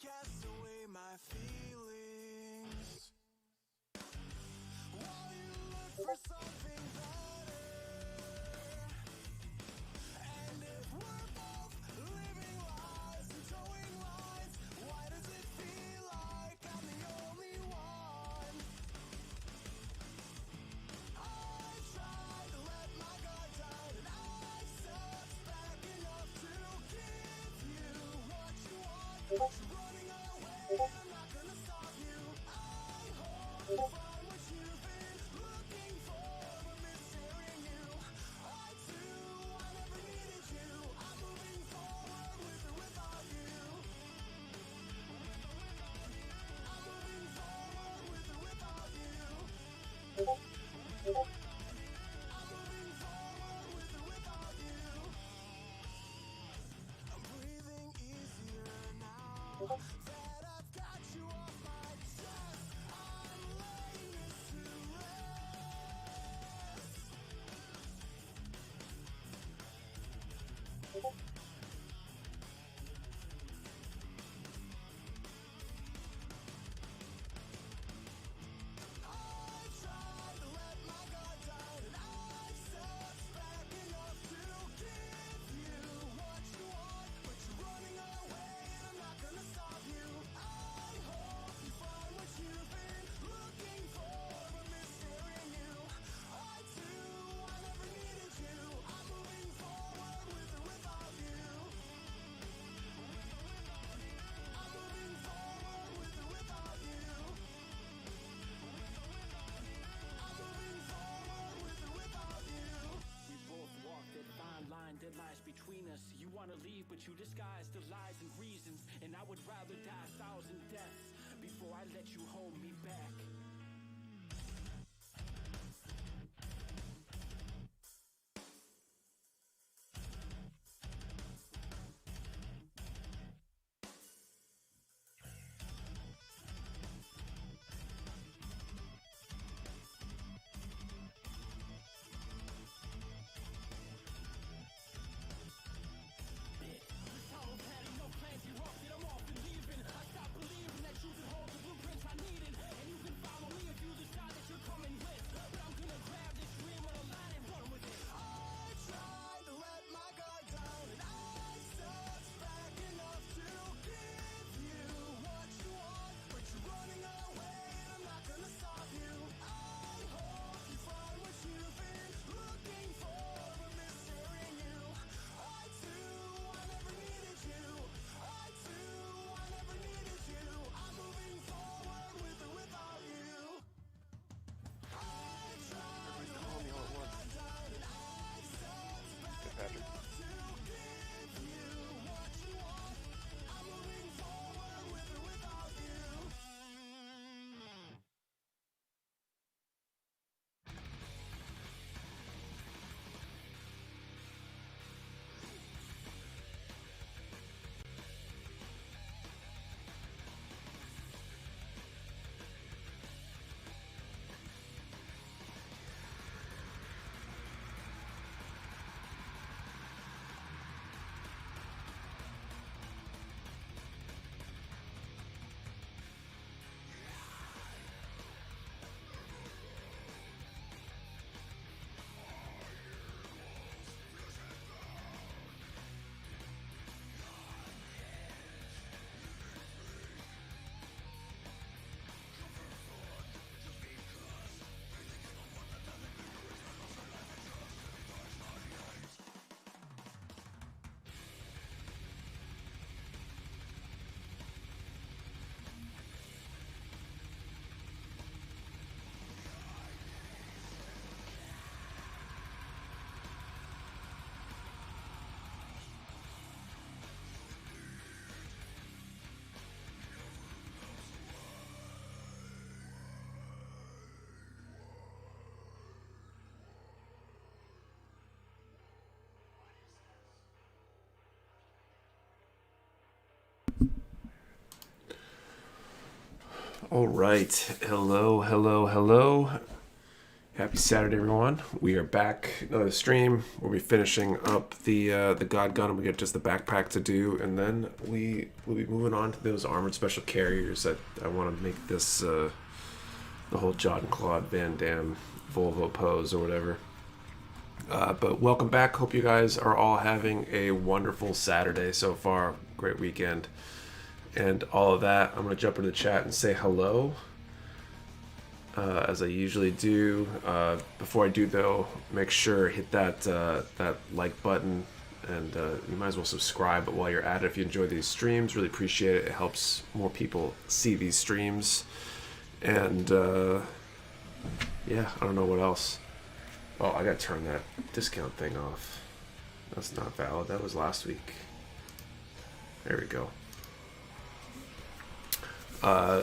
cast away my feelings while you look for something better. And if we're both living lies and towing lies, why does it feel like I'm the only one? I tried to let my guard down and I stepped back enough to give you what you want. But you're running away and I'm not gonna stop you. I hope you find what you've been looking for, but missing you. I too, I never needed you. I'm moving forward with or without you. I'm moving forward with or without you. I'm moving forward with or without you. I'm breathing easier now that I've got you off my chest. I'm laying this to rest. I tried to let my guard down and I stepped back enough to give you what you want, but you're running away and I'm not gonna stop you. I hope you find what you've been looking for, but missing you. I too, I never needed you. I'm moving forward with or without you. I'm moving forward with or without you. I'm moving forward with or without you. We both walk that fine line that lies between us. You wanna leave, but you disguise the lies and reasons. And I would rather die 1,000 deaths before I let you hold me back. I tried to let my guard down and I stepped back enough to give you what you want, but you're running away and I'm not gonna stop you. I hope you find what you've been looking for, but missing you. I too, I never needed you. I too, I never needed you. I'm moving forward with or without you. I tried to let my guard down and I stepped back enough to give you what you want. I'm moving forward with or without you. All right. Hello, hello, hello. Happy Saturday, everyone. We are back. Another stream. We'll be finishing up the God Gundam. We get just the backpack to do, and then we will be moving on to those armored special carriers that I want to make this the whole Jean-Claude Van Damme Volvo pose or whatever. But welcome back. Hope you guys are all having a wonderful Saturday so far. Great weekend. And all of that, I'm going to jump into the chat and say hello. As I usually do. Before I do, though, make sure hit that like button, and you might as well subscribe. But while you're at it, if you enjoy these streams, really appreciate it. It helps more people see these streams. And yeah, I don't know what else. Oh, I gotta turn that discount thing off. That's not valid. That was last week. There we go.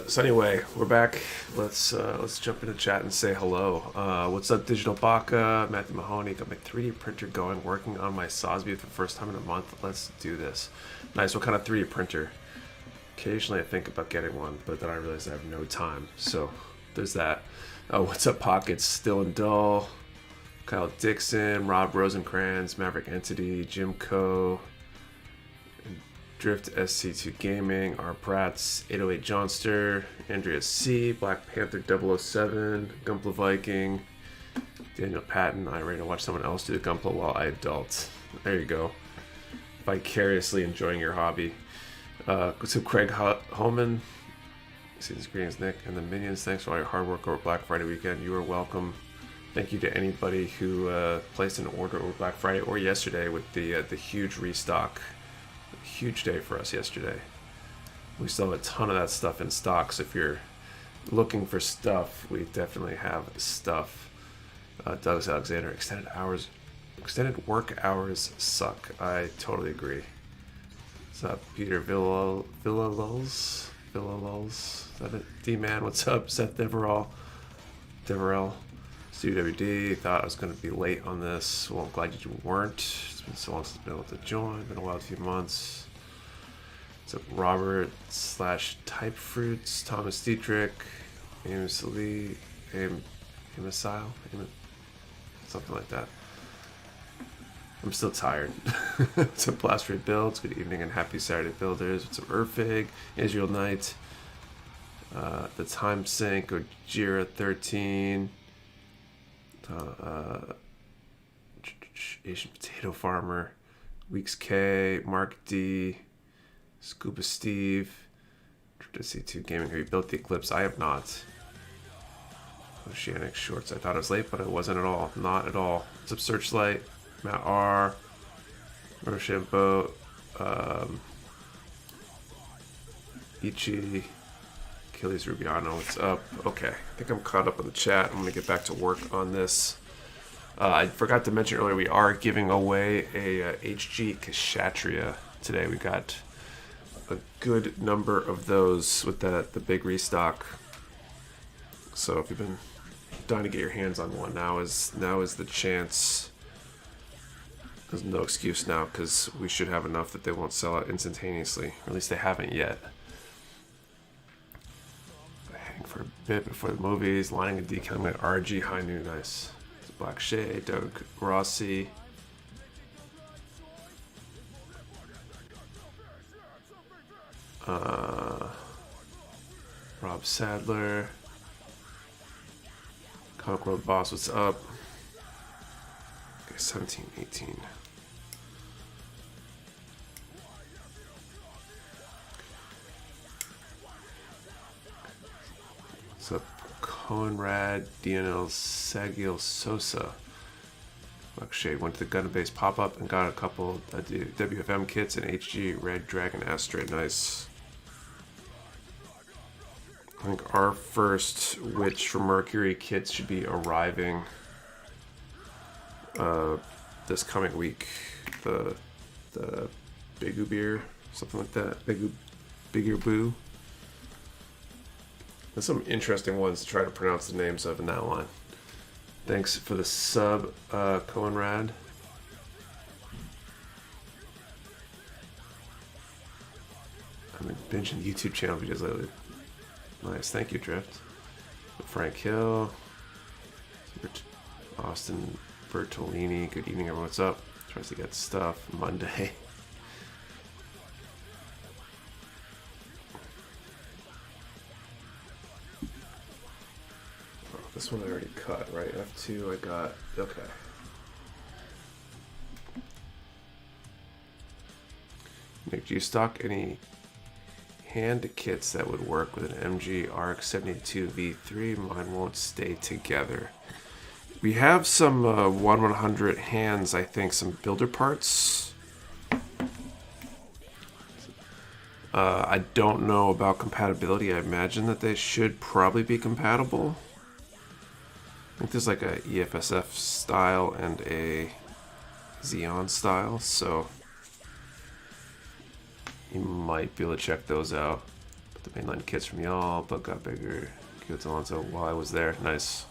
So anyway, we're back. Let's jump into chat and say hello. What's up, Digital Baka? Matthew Mahoney, got my 3D printer going, working on my Sosby for the first time in a month. Let's do this. Nice. What kind of 3D printer? Occasionally I think about getting one, but then I realize I have no time. So there's that. What's up, Pockets? Still and Dull. Kyle Dixon, Rob Rosencrantz, Maverick Entity, Jim Coe, Drift SC2 Gaming, R. Prats, 808 Johnster, Andrea C, Black Panther 007, Gunpla Viking, Daniel Patton. I ready to watch someone else do the Gunpla while I adult. There you go. Vicariously enjoying your hobby. What's up, Craig Holman? Season's greetings, Nick, and the Minions. Thanks for all your hard work over Black Friday weekend. You are welcome. Thank you to anybody who placed an order over Black Friday or yesterday with the huge restock. Huge day for us yesterday. We still have a ton of that stuff in stock, so if you're looking for stuff, we definitely have stuff. Douglas Alexander, extended work hours suck. I totally agree. What's up, Peter Villalulls? Is that it? D-Man, what's up? Seth Deverell. CWD, thought I was going to be late on this. Well, I'm glad you weren't. It's been so long since I've been able to join. Been a while, a few months. What's up, Robert / Type Fruits, Thomas Dietrich, Amos Lee, Amisile, something like that. I'm still tired. What's up, Blast Rate Builds? Good evening and happy Saturday, builders. What's up, Urfig, Israel Knight, The Time Sink, Ojira 13. Asian Potato Farmer, Weeks K, Mark D, Scuba Steve, C2 Gaming. Have you built the Eclipse? I have not. Oceanic Shorts. I thought it was late, but it wasn't at all. Not at all. What's up, Searchlight, Matt R, Rochambeau, Ichi, Achilles Rubiano. What's up? Okay, I think I'm caught up on the chat. I'm gonna get back to work on this. I forgot to mention earlier, we are giving away a HG Kshatriya today. We got a good number of those with the big restock. So if you've been dying to get your hands on one, now is the chance. There's no excuse now, because we should have enough that they won't sell out instantaneously. Or at least they haven't yet. Hang for a bit before the movies. Lining and decaling my RG High Noon. Nice. Black Shade, Doug Rossi. Rob Sadler. Comic World Boss, what's up? Okay, 17, 18. What's up? Conrad, DNL, Sagil Sosa. Black Shade went to the Gundam base pop-up and got a couple WFM kits and HG Red Dragon Asteroid. Nice. I think our first Witch from Mercury kits should be arriving this coming week. The Bigu Beer, something like that. Bigger Boo. There's some interesting ones to try to pronounce the names of in that line. Thanks for the sub, Conrad. I've been binging YouTube channel videos lately. Nice, thank you, Drift. Frank Hill. Austin Bertolini, good evening everyone, what's up? Tries to get stuff Monday. Oh, this one I already cut, right? F2 I got, okay. Nick, do you stock any hand kits that would work with an MG RX 72 V3? Mine won't stay together. We have some 1/100 hands, I think, some builder parts. I don't know about compatibility. I imagine that they should probably be compatible. I think there's like a EFSF style and a Xeon style, so you might be able to check those out. But the mainline kits from y'all, but got bigger. Kids Alonso while I was there. Nice.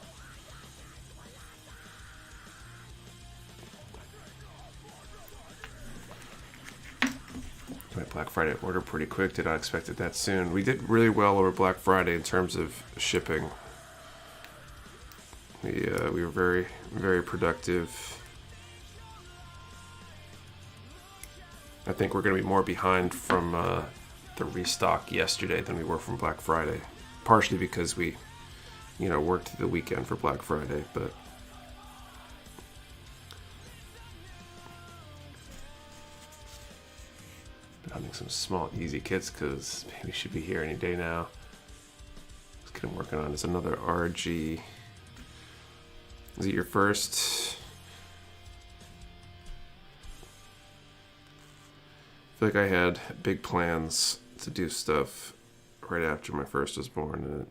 My Black Friday order pretty quick. Did not expect it that soon. We did really well over Black Friday in terms of shipping. We were very, very productive. I think we're going to be more behind from the restock yesterday than we were from Black Friday. Partially because we, worked the weekend for Black Friday, but having some small, easy kits because maybe should be here any day now. Let's get him working on. It's another RG. Is it your first? I feel like I had big plans to do stuff right after my first was born, and it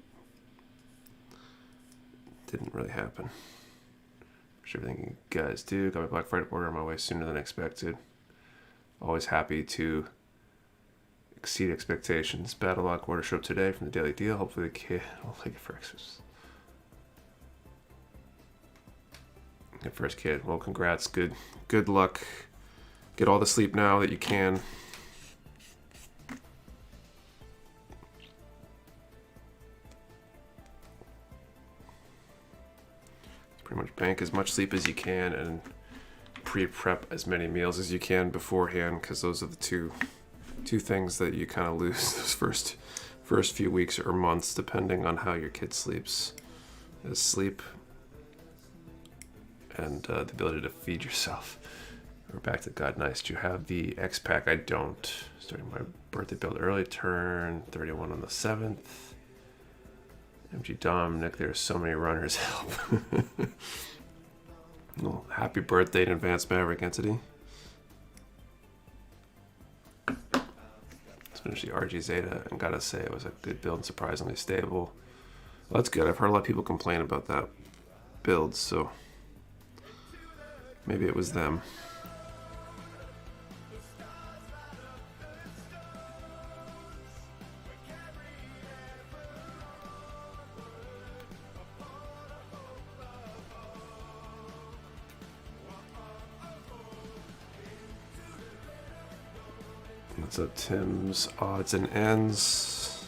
didn't really happen. For everything you guys do. Got my Black Friday order on my way sooner than expected. Always happy to exceed expectations. Battle Lock order showed up today from the Daily Deal. Hopefully the kid will like it for Xmas. Good first kid. Well, congrats. Good luck. Get all the sleep now that you can. Pretty much bank as much sleep as you can and pre-prep as many meals as you can beforehand, because those are the two things that you kind of lose those first few weeks or months, depending on how your kid sleeps. Is sleep and the ability to feed yourself. We're back to God Nice. Do you have the X Pack? I don't. Starting my birthday build early, turn 31 on the 7th. MG Dominic, there are so many runners. Help. Well, happy birthday in advance, Maverick Entity. Let's finish the RG Zeta, and gotta say it was a good build and surprisingly stable. Well, that's good. I've heard a lot of people complain about that build, so maybe it was them. What's up, Tim's Odds and Ends?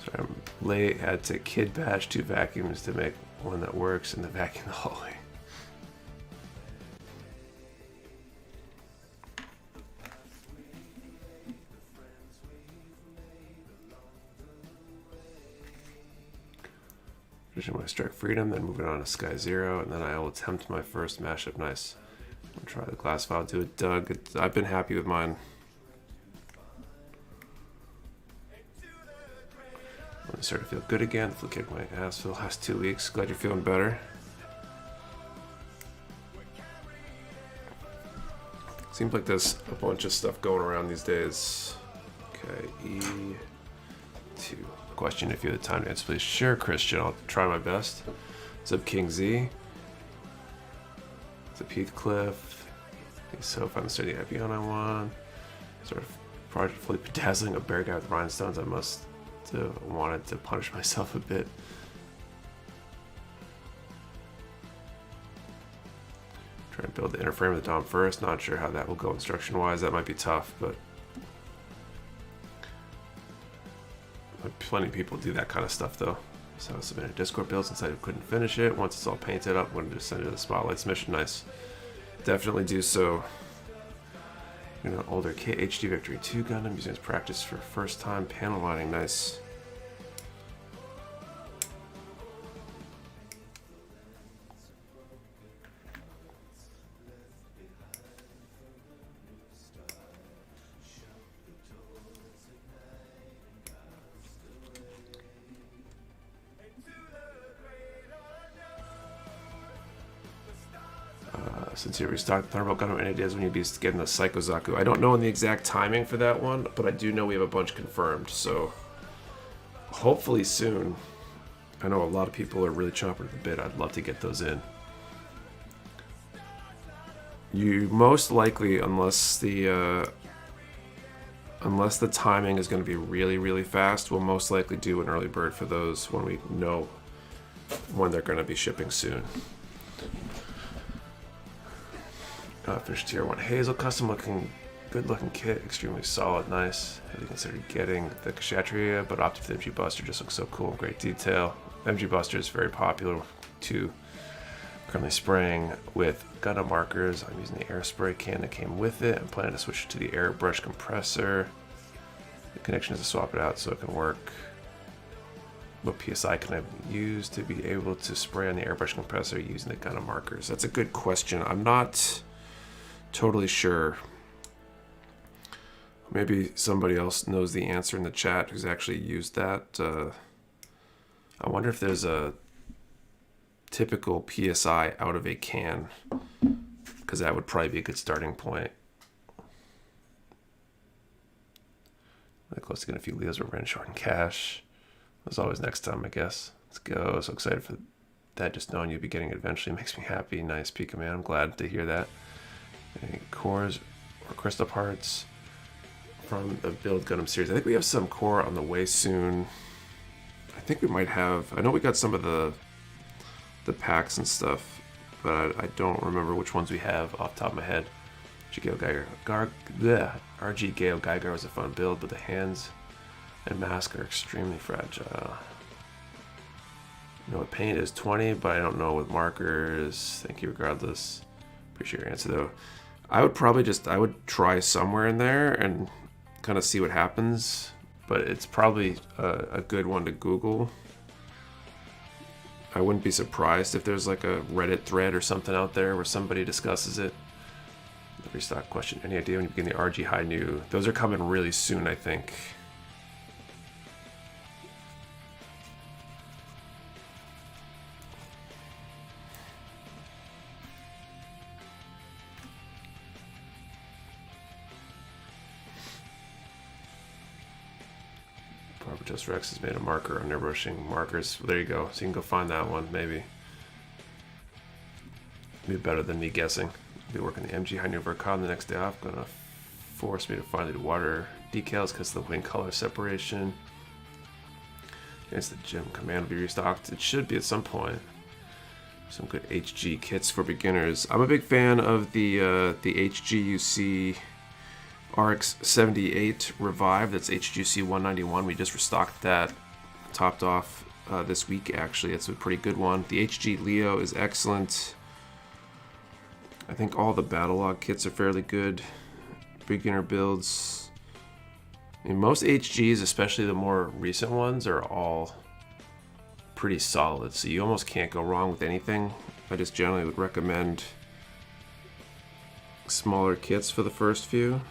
So I'm late, had to kid bash 2 vacuums to make one that works in the vacuum the hallway. My Strike Freedom, then moving on to Sky Zero, and then I will attempt my first mashup. Nice. I'll try the glass file, do it, Doug. I've been happy with mine. I'm starting to feel good again. Feel kicked my ass for the last 2 weeks. Glad you're feeling better. Seems like there's a bunch of stuff going around these days. Okay, E2. Question if you have the time to answer, please. Sure, Christian, I'll try my best. What's up, King Z? What's up, Heathcliff? So if I'm starting the Epion I want, sort of project fully bedazzling a bear guy with rhinestones, I must have wanted to punish myself a bit. Try and build the inner frame of the Dom first. Not sure how that will go instruction-wise. That might be tough, but plenty of people do that kind of stuff, though. So I submitted a Discord build since I couldn't finish it. Once it's all painted up, I'm going to just send it to the Spotlights mission. Nice. Definitely do so. You know, older kit, HG Victory 2 Gundam, using its practice for first time panel lining. Nice. Since you restocked Thunderbolt Gundam, any ideas when you'd be getting the Psycho Zaku? I don't know the exact timing for that one, but I do know we have a bunch confirmed, so hopefully soon. I know a lot of people are really chomping at the bit. I'd love to get those in. You most likely, unless the timing is going to be really, really fast, we'll most likely do an early bird for those when we know when they're going to be shipping soon. Finished tier 1 Hazel, custom looking, good looking kit, extremely solid, nice. Have you considered getting the Kshatriya, but opted for the MG Buster, just looks so cool, great detail. MG Buster is very popular too. Currently spraying with Gundam markers. I'm using the air spray can that came with it. I'm planning to switch to the airbrush compressor. The connection is to swap it out so it can work. What PSI can I use to be able to spray on the airbrush compressor using the Gundam markers? That's a good question. I'm not totally sure. Maybe somebody else knows the answer in the chat who's actually used that. I wonder if there's a typical PSI out of a can, because that would probably be a good starting point. Really close to getting a few Leos. We're running short in cash. As always, next time, I guess. Let's go. So excited for that. Just knowing you'll be getting it eventually makes me happy. Nice, Pika Man. I'm glad to hear that. Any cores or crystal parts from the Build Gundam series? I think we have some core on the way soon. I think we might have. I know we got some of the packs and stuff, but I don't remember which ones we have off the top of my head. RG Gale Geiger was a fun build, but the hands and mask are extremely fragile. I know what paint is 20, but I don't know with markers. Thank you regardless. Appreciate your answer though. I would probably I would try somewhere in there and kind of see what happens, but it's probably a good one to Google. I wouldn't be surprised if there's like a Reddit thread or something out there where somebody discusses it. The restock question, any idea when you begin the RG High New? Those are coming really soon, I think. Just Rex has made a marker on airbrushing markers. Well, there you go. So you can go find that one, maybe. Be better than me guessing. I'll be working the MG High New Vercon the next day off. Gonna force me to find the water decals because of the wing color separation. Against the gym command will be restocked. It should be at some point. Some good HG kits for beginners. I'm a big fan of the HGUC RX 78 Revive. That's HGC 191. We just restocked that, topped off this week actually. It's a pretty good one. The HG Leo is excellent. I think all the battle log kits are fairly good. Beginner builds. I mean, most HGs, especially the more recent ones, are all pretty solid, so you almost can't go wrong with anything. I just generally would recommend smaller kits for the first few.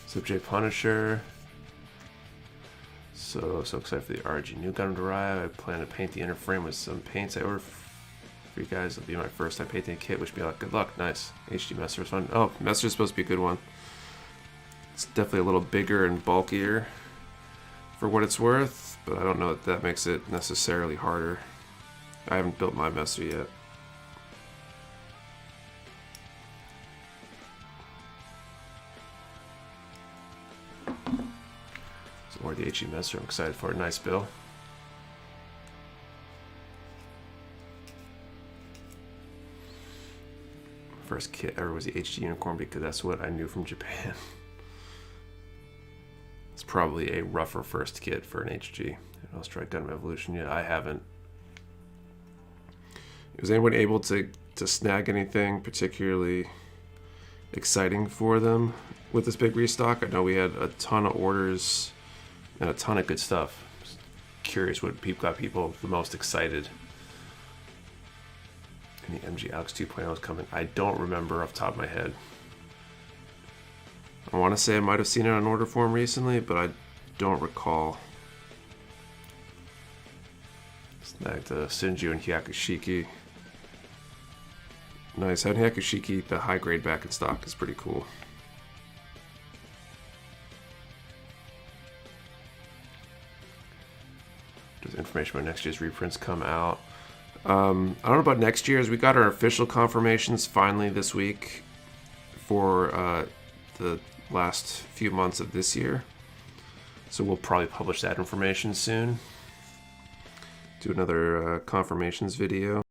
Subject Punisher. So excited for the RG New Gundam to arrive. I plan to paint the inner frame with some paints I ordered for you guys. It'll be my first time painting a kit. Wish me luck. Good luck. Nice. HG Messer is fun. Oh, Messer is supposed to be a good one. It's definitely a little bigger and bulkier for what it's worth, but I don't know if that makes it necessarily harder. I haven't built my Messer yet. Or the HG Messer. I'm excited for a nice bill. First kit ever was the HG Unicorn because that's what I knew from Japan. It's probably a rougher first kit for an HG. I'll try Gundam Evolution yet. I haven't. Was anyone able to snag anything particularly exciting for them with this big restock? I know we had a ton of orders and a ton of good stuff. Just curious what got people the most excited. And the MG Alex 2.0 is coming. I don't remember off the top of my head. I want to say I might have seen it on order form recently, but I don't recall. Snagged the Sinju and Hyakushiki. Nice. Having Hyakushiki, the high grade back in stock, is pretty cool. Does information about next year's reprints come out? I don't know about next year's. We got our official confirmations finally this week for the last few months of this year. So we'll probably publish that information soon. Do another confirmations video.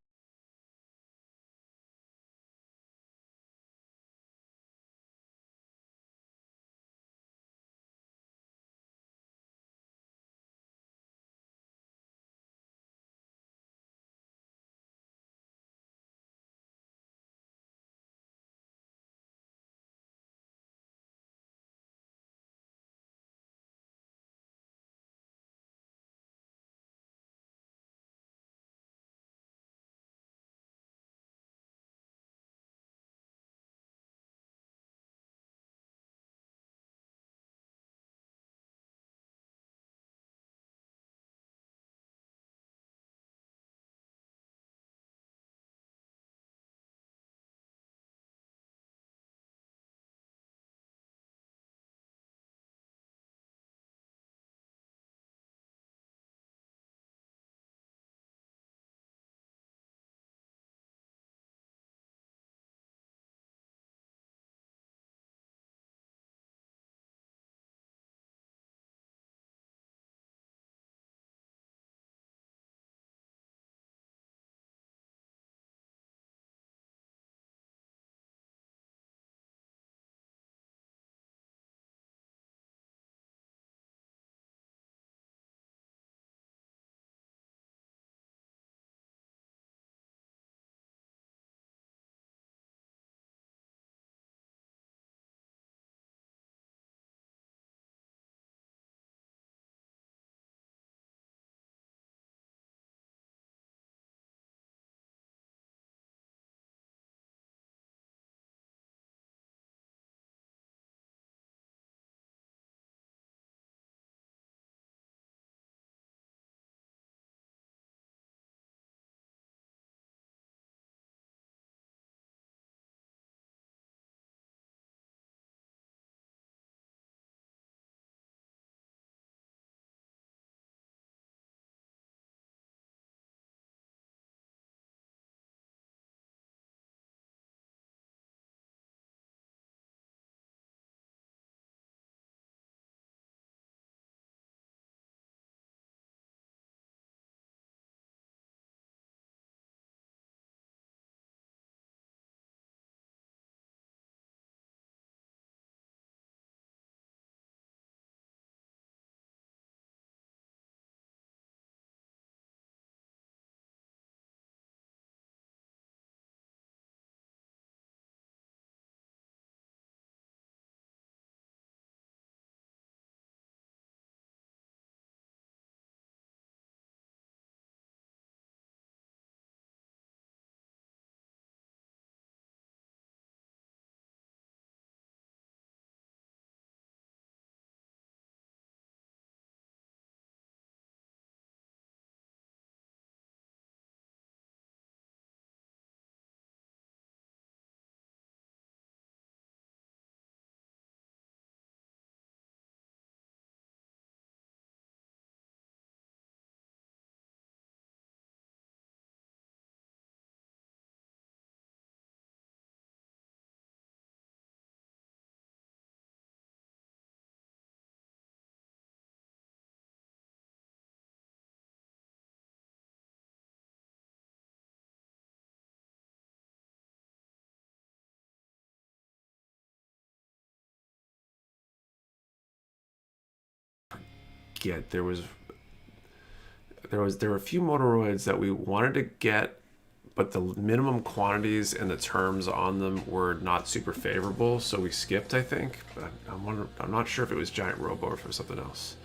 get. There were a few Motoroids that we wanted to get, but the minimum quantities and the terms on them were not super favorable, so we skipped, I think. But I'm not sure if it was Giant Robo or if it was something else.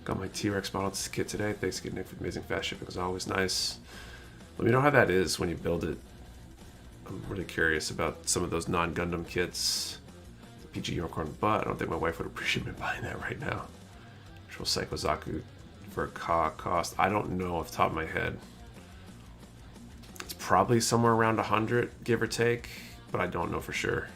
Got my T-Rex model kit today. Thanks again, Nick, for the amazing fast shipping. It was always nice. Let me know how that is when you build it. I'm really curious about some of those non-Gundam kits. The PG Unicorn, but I don't think my wife would appreciate me buying that right now. Actual Psycho Zaku for a cost. I don't know off the top of my head. It's probably somewhere around 100, give or take, but I don't know for sure.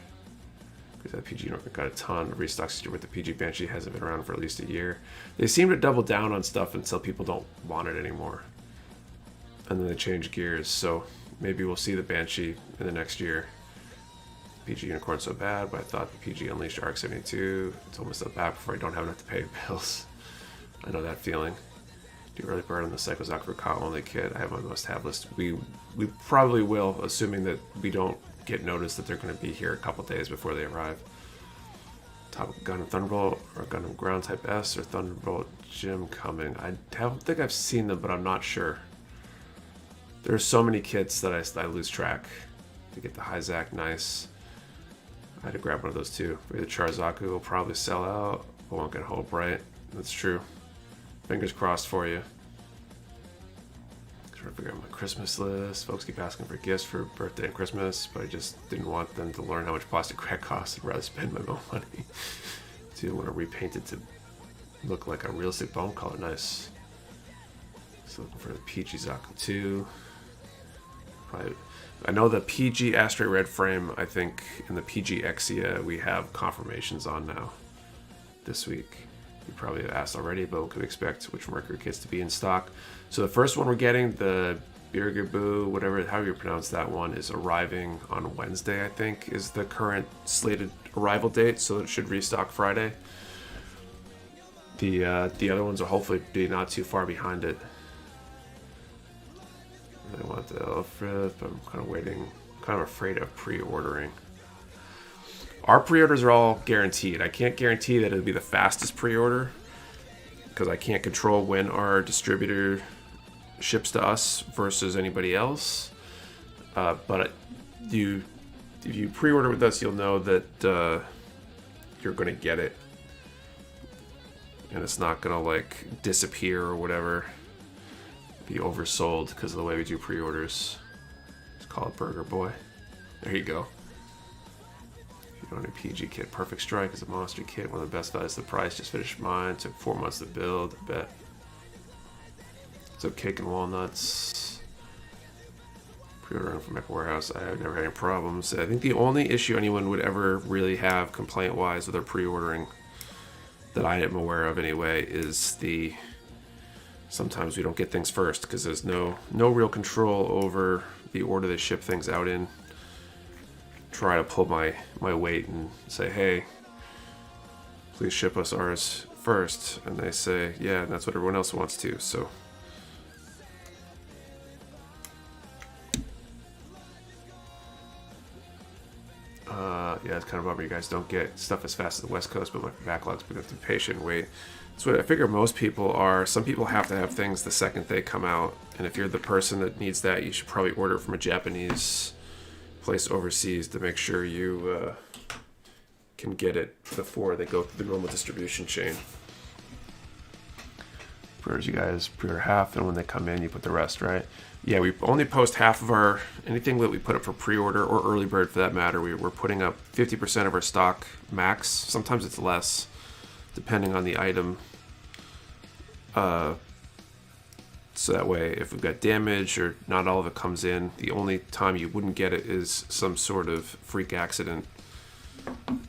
Because that PG Unicorn got a ton of restocks with the PG Banshee. Hasn't been around for at least a year. They seem to double down on stuff until people don't want it anymore. And then they change gears, so maybe we'll see the Banshee in the next year. PG Unicorn's so bad, but I thought the PG Unleashed RX-72. It's almost so bad before I don't have enough to pay bills. I know that feeling. Do early bird on the Psycho Zaku Ka only kit. I have my must-have list. We probably will, assuming that we don't get notice that they're going to be here a couple days before they arrive. Top Gundam Thunderbolt or Gundam Ground Type S or Thunderbolt Gym coming. I don't think I've seen them, but I'm not sure. There's so many kits that I lose track. To get the Hyzak, nice. I had to grab one of those too. The Charzaku will probably sell out. I won't get Hope, right? That's true. Fingers crossed for you. Trying to figure out my Christmas list. Folks keep asking for gifts for birthday and Christmas, but I just didn't want them to learn how much plastic crack costs. I'd rather spend my own money. I want to repaint it to look like a realistic bone color. Nice. So looking for the PG Zaku 2. Probably, I know the PG Asteroid Red frame, I think, in the PG Exia we have confirmations on now this week. You probably have asked already, but what can we expect which Mercury kits to be in stock? So the first one we're getting, the Birgabu, whatever, how you pronounce that one, is arriving on Wednesday, I think, is the current slated arrival date, so it should restock Friday. The other ones will hopefully be not too far behind it. I want the Elfrith, but I'm kind of waiting, kind of afraid of pre-ordering. Our pre-orders are all guaranteed. I can't guarantee that it'll be the fastest pre-order because I can't control when our distributor ships to us versus anybody else. But if you pre-order with us, you'll know that you're going to get it. And it's not going to like disappear or whatever. Be oversold because of the way we do pre-orders. Let's call it Burger Boy. There you go. You don't need a PG kit. Perfect Strike is a monster kit. One of the best values. The price. Just finished mine. Took 4 months to build. I bet. So Cake and Walnuts. Pre-ordering from Mecha Warehouse. I have never had any problems. I think the only issue anyone would ever really have complaint-wise with their pre-ordering that I am aware of anyway is the sometimes we don't get things first because there's no real control over the order they ship things out in. Try to pull my weight and say, hey, please ship us ours first. And they say, yeah, and that's what everyone else wants to. So yeah, it's kind of a bummer you guys don't get stuff as fast as the West Coast, but my backlog's been to be patient and wait. That's what I figure most people are. Some people have to have things the second they come out, and if you're the person that needs that, you should probably order from a Japanese place overseas to make sure you can get it before they go through the normal distribution chain. Pre-orders, you guys pre-order half, and when they come in, you put the rest, right? Yeah, we only post half of our anything that we put up for pre-order or early bird for that matter. We're putting up 50% of our stock max. Sometimes it's less, depending on the item. So that way, if we've got damage or not all of it comes in, the only time you wouldn't get it is some sort of freak accident. And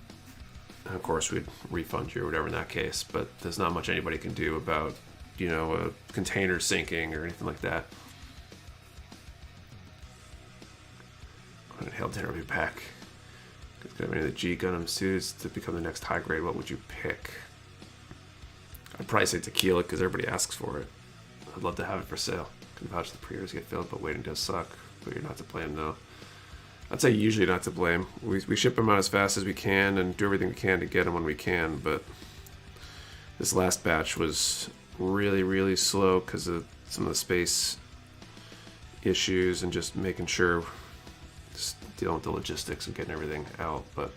of course, we'd refund you or whatever in that case. But there's not much anybody can do about, you know, a container sinking or anything like that. Hail dinner will be back. If you have any of the G Gundam suits to become the next high grade, what would you pick? I'd probably say Tequila because everybody asks for it. I'd love to have it for sale. Can vouch the pre-orders get filled, but waiting does suck. But you're not to blame though. I'd say usually not to blame. We ship them out as fast as we can and do everything we can to get them when we can, but This last batch was really slow because of some of the space issues and just making sure, just dealing with the logistics and getting everything out. But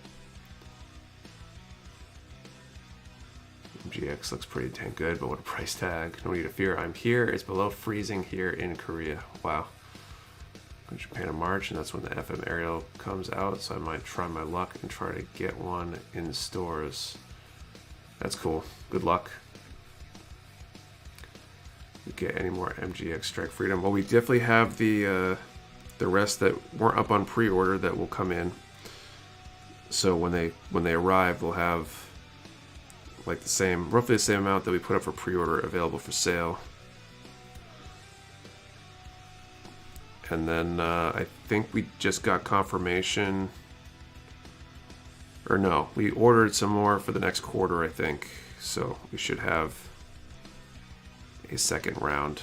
MGX looks pretty dang good, but what a price tag. No need to fear, I'm here. It's below freezing here in Korea. Wow. Go to Japan in March, and that's when the FM Aerial comes out, so I might try my luck and try to get one in stores. That's cool. Good luck. We get any more MGX Strike Freedom? Well, we definitely have the rest that weren't up on pre-order that will come in. So when they arrive, we'll have like roughly the same amount that we put up for pre-order available for sale. And then I think we just got confirmation, or no, we ordered some more for the next quarter, I think. So we should have a second round.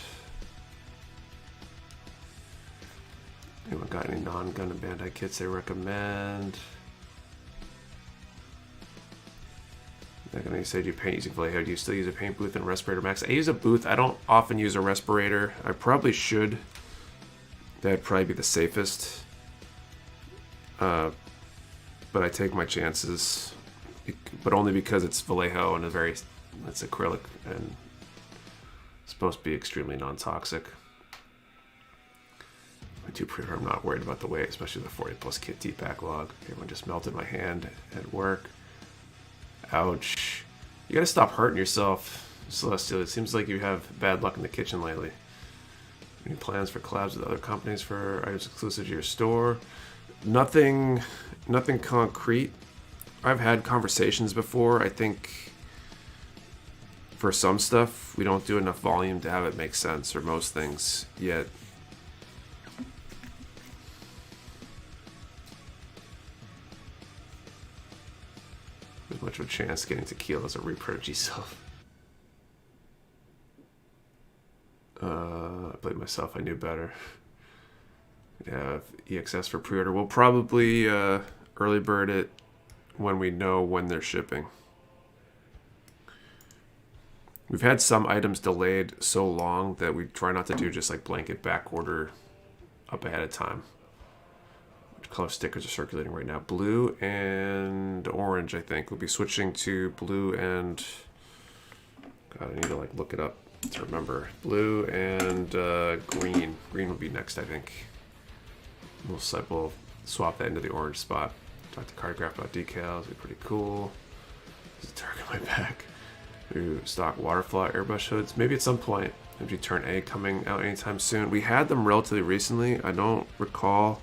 Anyone got any non-Gundam Bandai kits they recommend? Like when you said you paint using Vallejo, do you still use a paint booth and respirator max? I use a booth. I don't often use a respirator. I probably should. That'd probably be the safest. But I take my chances. But only because it's Vallejo and it's acrylic and supposed to be extremely non-toxic. I do pre-order. I'm not worried about the weight, especially the 40 plus kit deep backlog. Everyone just melted my hand at work. Ouch. You gotta stop hurting yourself, Celestial. It seems like you have bad luck in the kitchen lately. Any plans for collabs with other companies for items exclusive to your store? Nothing concrete. I've had conversations before. I think for some stuff, we don't do enough volume to have it make sense, or most things yet. There's much of a chance getting tequila as a reprint of G-Self. I blame myself, I knew better. Yeah, EXS for pre-order. We'll probably early bird it when we know when they're shipping. We've had some items delayed so long that we try not to do just like blanket back order up ahead of time. Which color stickers are circulating right now? Blue and orange, I think. We'll be switching to blue and... God, I need to like look it up to remember. Blue and green. Green will be next, I think. We'll swap that into the orange spot. Talk to Cartograph about decals. It'll be pretty cool. There's a target on my back. New stock waterfly airbrush hoods. Maybe at some point. MG Turn A coming out anytime soon. We had them relatively recently. I don't recall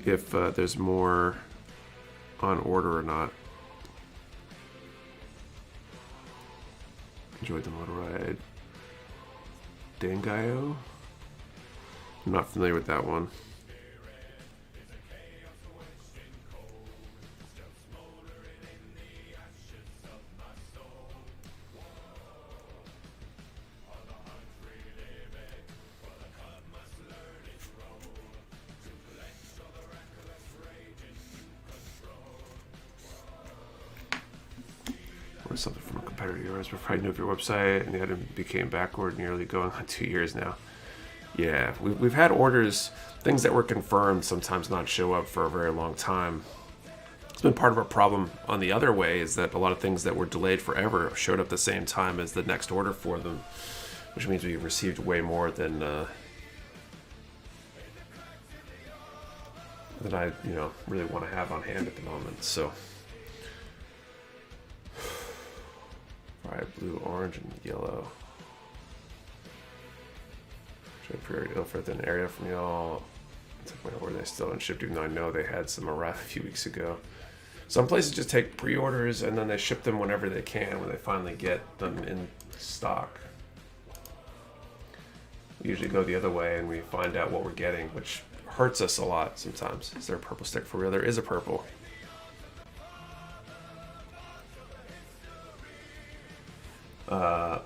if there's more on order or not. Enjoyed the motor ride. Dangayo? I'm not familiar with that one. Or something from a competitor of yours. We're probably new of your website, and the item became backward, nearly going on 2 years now. Yeah, we've had orders, things that were confirmed sometimes not show up for a very long time. It's been part of our problem on the other way, is that a lot of things that were delayed forever showed up the same time as the next order for them, which means we've received way more than I really want to have on hand at the moment. So, alright, blue, orange, and yellow. Period for an area from y'all. Took my order, they still haven't shipped, even though I know they had some arrive a few weeks ago. Some places just take pre-orders and then they ship them whenever they can, when they finally get them in stock. We usually go the other way and we find out what we're getting, which hurts us a lot sometimes. Is there a purple stick for real? There is a purple.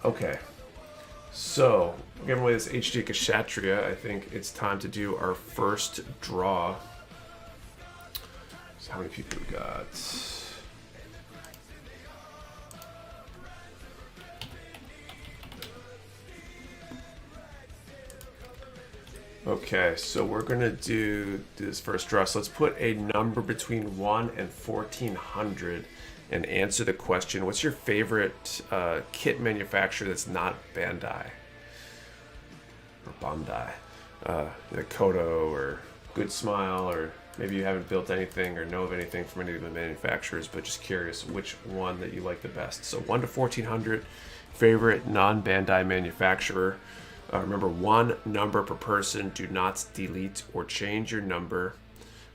Okay. So, giving away this HG Kshatriya, I think it's time to do our first draw. So how many people we got? Okay, so we're gonna do this first draw. So let's put a number between 1 and 1400 and answer the question: what's your favorite kit manufacturer that's not Bandai or Bandai, like Kodo or Good Smile, or maybe you haven't built anything or know of anything from any of the manufacturers, but just curious which one that you like the best. So 1 to 1400, favorite non-Bandai manufacturer. Remember, one number per person. Do not delete or change your number.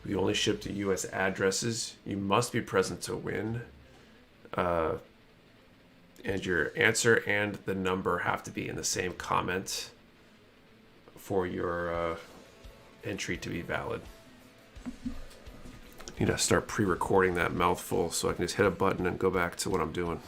We only ship to U.S. addresses. You must be present to win. And your answer and the number have to be in the same comment for your entry to be valid. I need to start pre-recording that mouthful so I can just hit a button and go back to what I'm doing.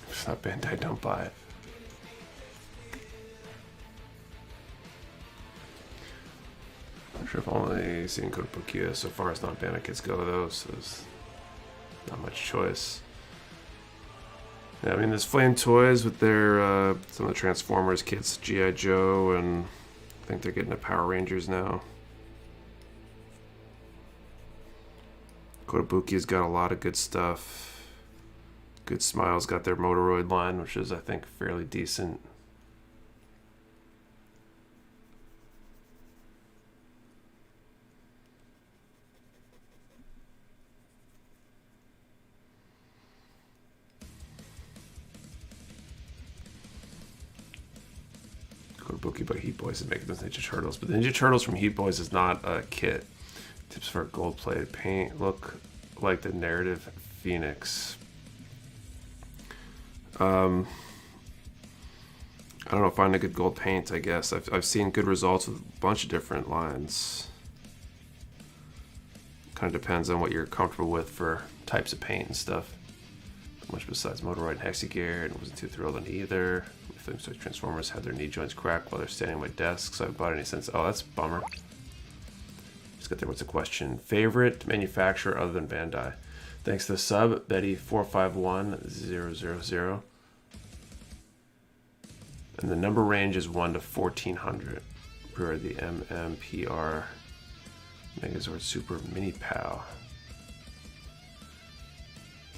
It's not Bandai, don't buy it. I'm sure I've only seen Kotobukiya so far as non-Bandai kits go, though, so there's not much choice. Yeah, I mean, there's Flame Toys with their some of the Transformers kits, G.I. Joe, and I think they're getting the Power Rangers now. Kotobukiya's got a lot of good stuff. Good Smile's got their Motoroid line, which is, I think, fairly decent. Kotobukiya by Heat Boys is making those Ninja Turtles, but the Ninja Turtles from Heat Boys is not a kit. Tips for gold-plated paint look like the narrative Phoenix. I don't know, find a good gold paint, I guess. I've seen good results with a bunch of different lines. Kind of depends on what you're comfortable with for types of paint and stuff. Not much besides Motoroid and Hexagear, and wasn't too thrilled on either. Flame Toys Transformers had their knee joints cracked while they're standing on my desk, so I haven't bought any since. Oh, that's a bummer. Just got there, what's the question? Favorite manufacturer other than Bandai? Thanks to the sub, Betty451000. And the number range is 1 to 1400. Pre-order the MMPR Megazord Super Mini PAL.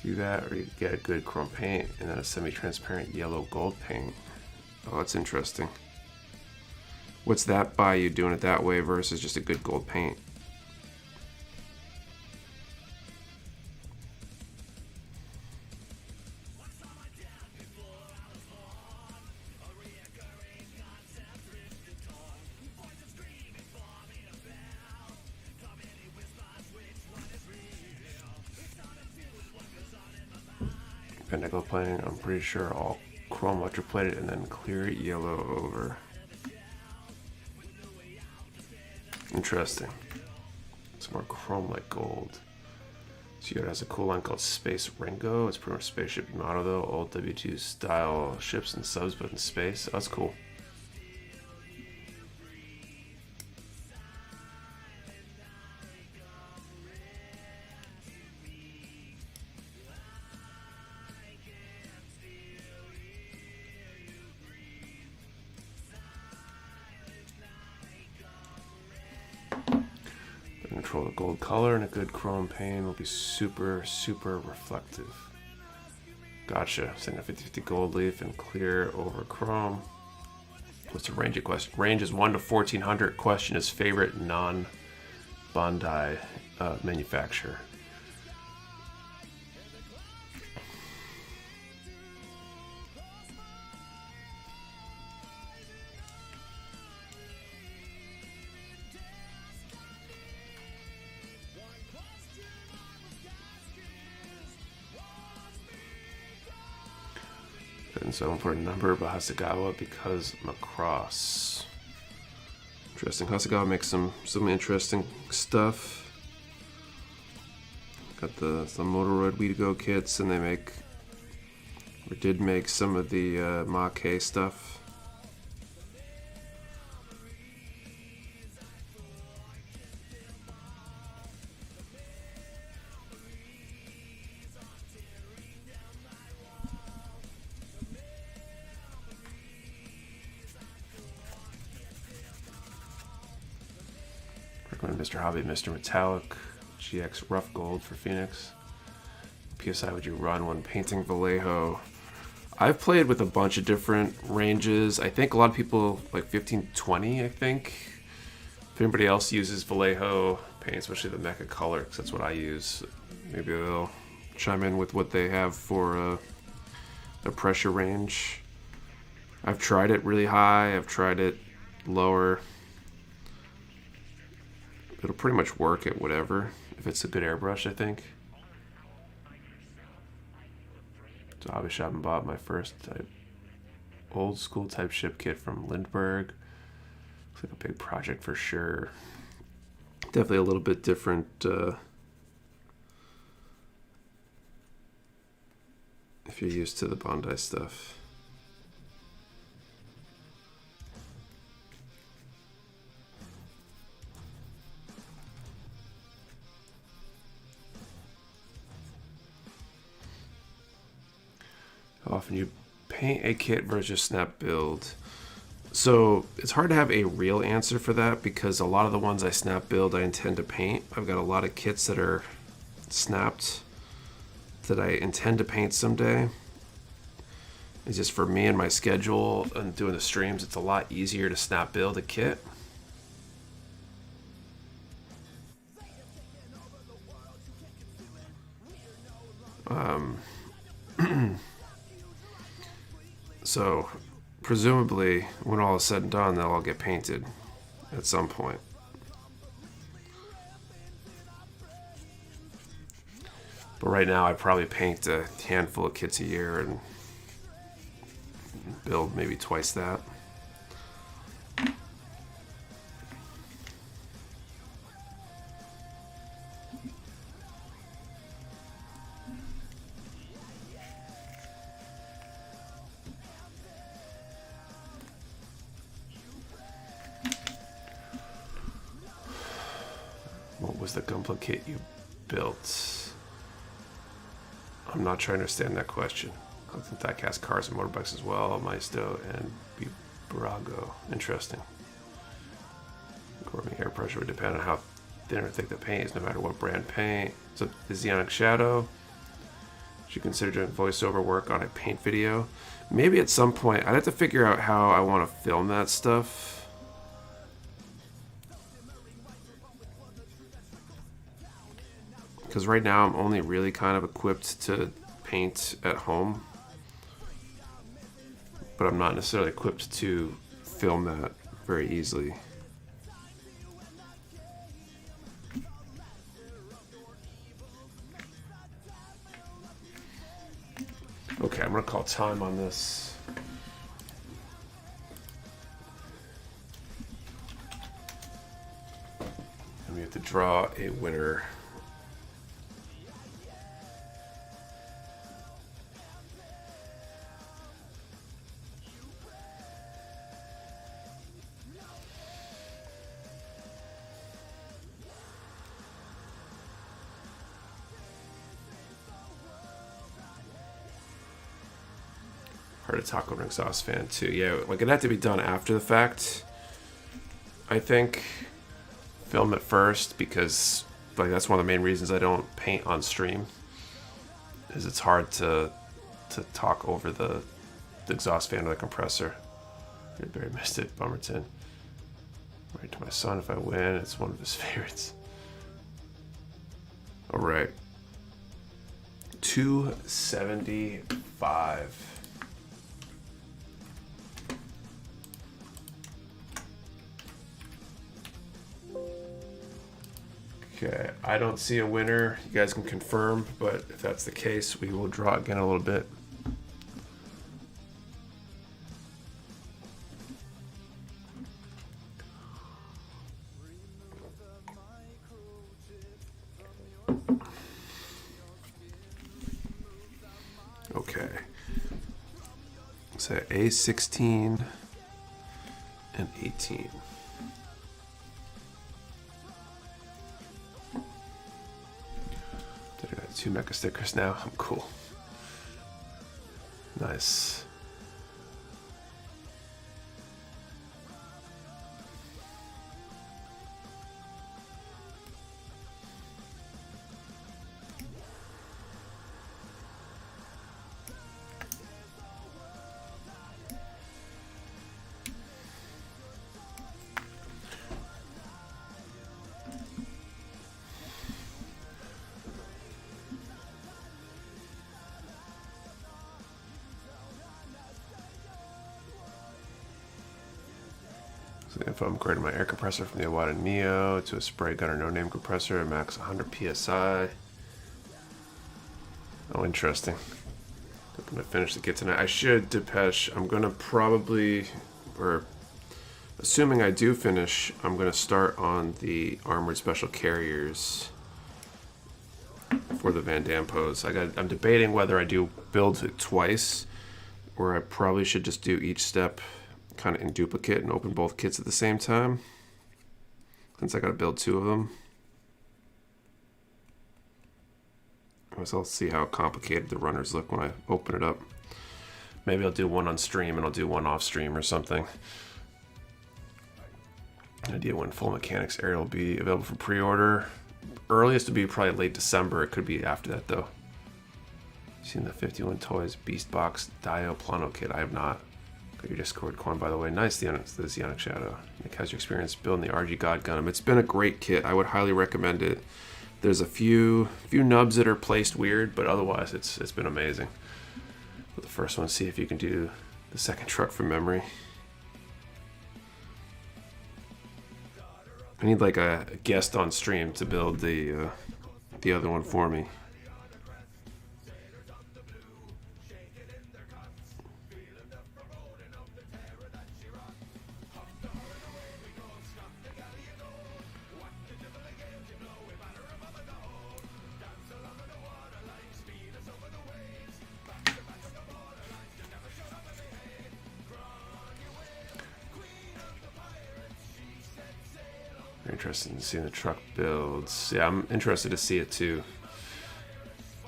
Do that, or you get a good chrome paint and then a semi-transparent yellow gold paint. Oh, that's interesting. What's that by you doing it that way versus just a good gold paint? Nickel plating, I'm pretty sure all chrome electroplated and then clear yellow over. Interesting. It's more chrome like gold. So it has a cool line called Space Ringo. It's pretty much spaceship Yamato though. Old W2 style ships and subs but in space. Oh, that's cool. Control the gold color, and a good chrome paint will be super reflective. Gotcha. Setting a 50/50 gold leaf and clear over chrome. What's the range of question? Range is 1 to 1400. Question is favorite non-Bandai manufacturer. And so I'm putting a number by Hasegawa because Macross. Interesting. Hasegawa makes some interesting stuff. Got some Motoroid Weedigo kits, and they make or did make some of the Mackay stuff. Mr. Hobby, Mr. Metallic, GX Rough Gold for Phoenix. PSI would you run when painting Vallejo? I've played with a bunch of different ranges. I think a lot of people like 1520, I think. If anybody else uses Vallejo paint, especially the Mecha color, because that's what I use, maybe they'll chime in with what they have for the pressure range. I've tried it really high, I've tried it lower. It'll pretty much work at whatever, if it's a good airbrush, I think. So Hobby Shop and bought my first old school type ship kit from Lindbergh. Looks like a big project for sure. Definitely a little bit different if you're used to the Bandai stuff. How often you paint a kit versus snap build? So it's hard to have a real answer for that because a lot of the ones I snap build I intend to paint. I've got a lot of kits that are snapped that I intend to paint someday. It's just for me and my schedule and doing the streams, it's a lot easier to snap build a kit. So, presumably, when all is said and done, they'll all get painted at some point. But right now, I probably paint a handful of kits a year and build maybe twice that. What was the Gunpla kit you built? I'm not trying to understand that question. I think that cast cars and motorbikes as well, Maisto and Barago. Interesting. Gourmet air pressure would depend on how thin or thick the paint is, no matter what brand paint. So the Xeonic Shadow. Should you consider doing voiceover work on a paint video? Maybe at some point. I'd have to figure out how I want to film that stuff. Because right now I'm only really kind of equipped to paint at home, but I'm not necessarily equipped to film that very easily. Okay, I'm gonna call time on this. And we have to draw a winner. Heard a Taco and Exhaust fan too. Yeah, like it had to be done after the fact. I think film it first because like that's one of the main reasons I don't paint on stream. Is it's hard to talk over the exhaust fan or the compressor. Barry missed it. Bummerton. Right to my son if I win. It's one of his favorites. All right. 275. Okay, I don't see a winner. You guys can confirm, but if that's the case, we will draw again a little bit. Okay. So A16 and 18. I got 2 mecha stickers now. I'm cool. Nice. So the info, I'm upgrading my air compressor from the Iwata Neo to a spray gun or no-name compressor, max 100 psi. Oh, interesting. I'm gonna finish the kit tonight. I should, Depeche. I'm gonna probably, or assuming I do finish, I'm gonna start on the armored special carriers for the Van Damme pose. I'm debating whether I do build it twice, or I probably should just do each step kind of in duplicate and open both kits at the same time, since I gotta build 2 of them. I guess I'll see how complicated the runners look when I open it up. Maybe I'll do one on stream and I'll do one off stream or something. An idea when full mechanics area will be available for pre-order. Earliest would be probably late December. It could be after that though. Seen the 51 Toys Beast Box Dio Plano kit? I have not. Got your Discord coin, by the way. Nice, the Onyx Shadow. Nick, how's your experience building the RG God Gundam? It's been a great kit. I would highly recommend it. There's a few nubs that are placed weird, but otherwise it's been amazing. With the first one, see if you can do the second truck from memory. I need like a guest on stream to build the other one for me. Interested in seeing the truck builds. Yeah, I'm interested to see it too.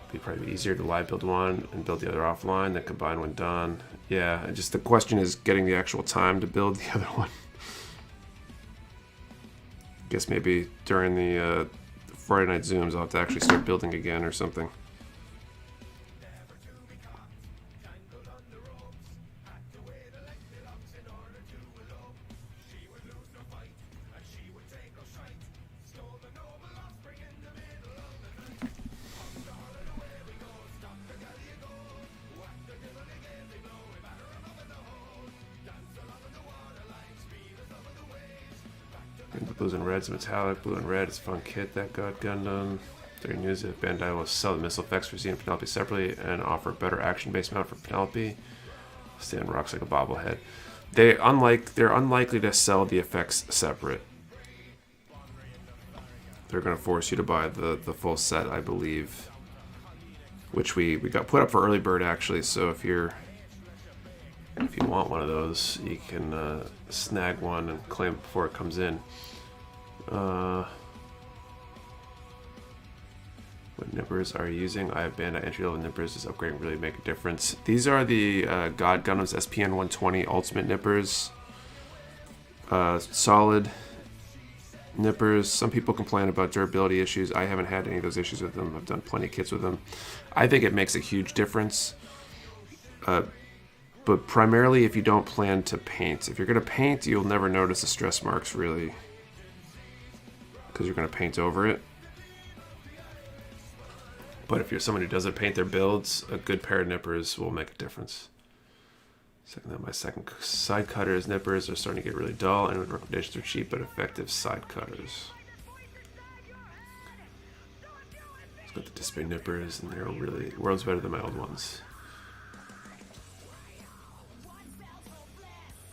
It'd probably be easier to live build one and build the other offline than combine when done. Yeah, just the question is getting the actual time to build the other one. Guess maybe during the Friday night Zooms I'll have to actually start building again or something. Blues and reds, metallic, blue and red. It's a fun kit. That God Gundam. During news that Bandai will sell the missile effects for Z and Penelope separately and offer a better action-based mount for Penelope. Stan rocks like a bobblehead. They're unlikely to sell the effects separate. They're going to force you to buy the full set, I believe. Which we got put up for early bird actually. So if you want one of those, you can snag one and claim it before it comes in. What nippers are you using? I have Bandai entry-level nippers. Does upgrading really make a difference? These are the God Gundam's SPN 120 Ultimate nippers. Solid nippers. Some people complain about durability issues. I haven't had any of those issues with them. I've done plenty of kits with them. I think it makes a huge difference. but primarily if you don't plan to paint. If you're going to paint, you'll never notice the stress marks really, because you're going to paint over it. But if you're someone who doesn't paint their builds, a good pair of nippers will make a difference. Second, then my second side cutters. Nippers are starting to get really dull, and recommendations are cheap but effective side cutters. Let's go with the display nippers, and they're really worlds better than my old ones.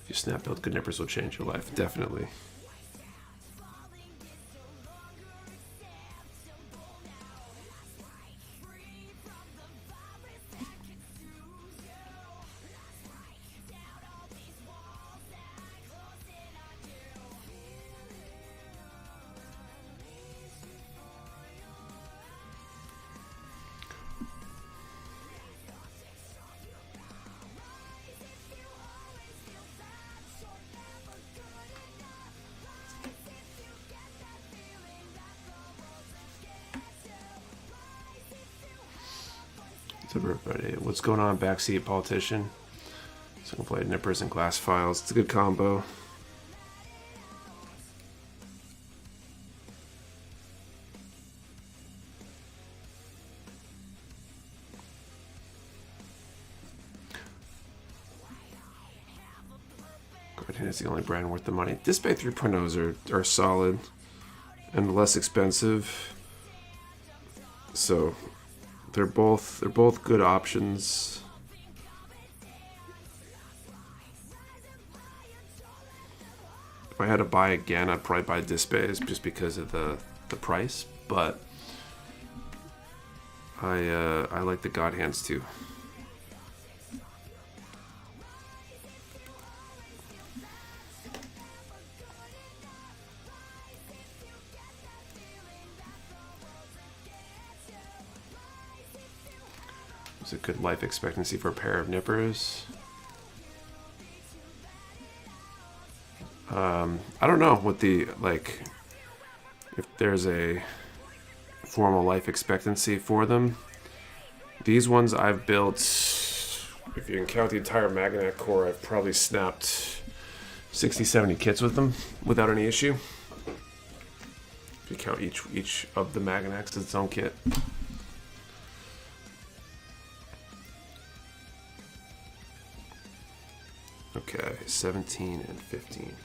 If you snap build, good nippers will change your life, definitely. Everybody, what's going on, backseat politician? Single blade nippers and glass files. It's a good combo. Guardian is the only brand worth the money. Display 3.0s are solid and less expensive, so they're both good options. If I had to buy again, I'd probably buy Dispays just because of the price, but I like the God Hands too. It's a good life expectancy for a pair of nippers. I don't know what the, like, if there's a formal life expectancy for them. These ones I've built, if you can count the entire Magnet core, I've probably snapped 60-70 kits with them without any issue. If you count each of the Magnets as its own kit. Okay, 17 and 15.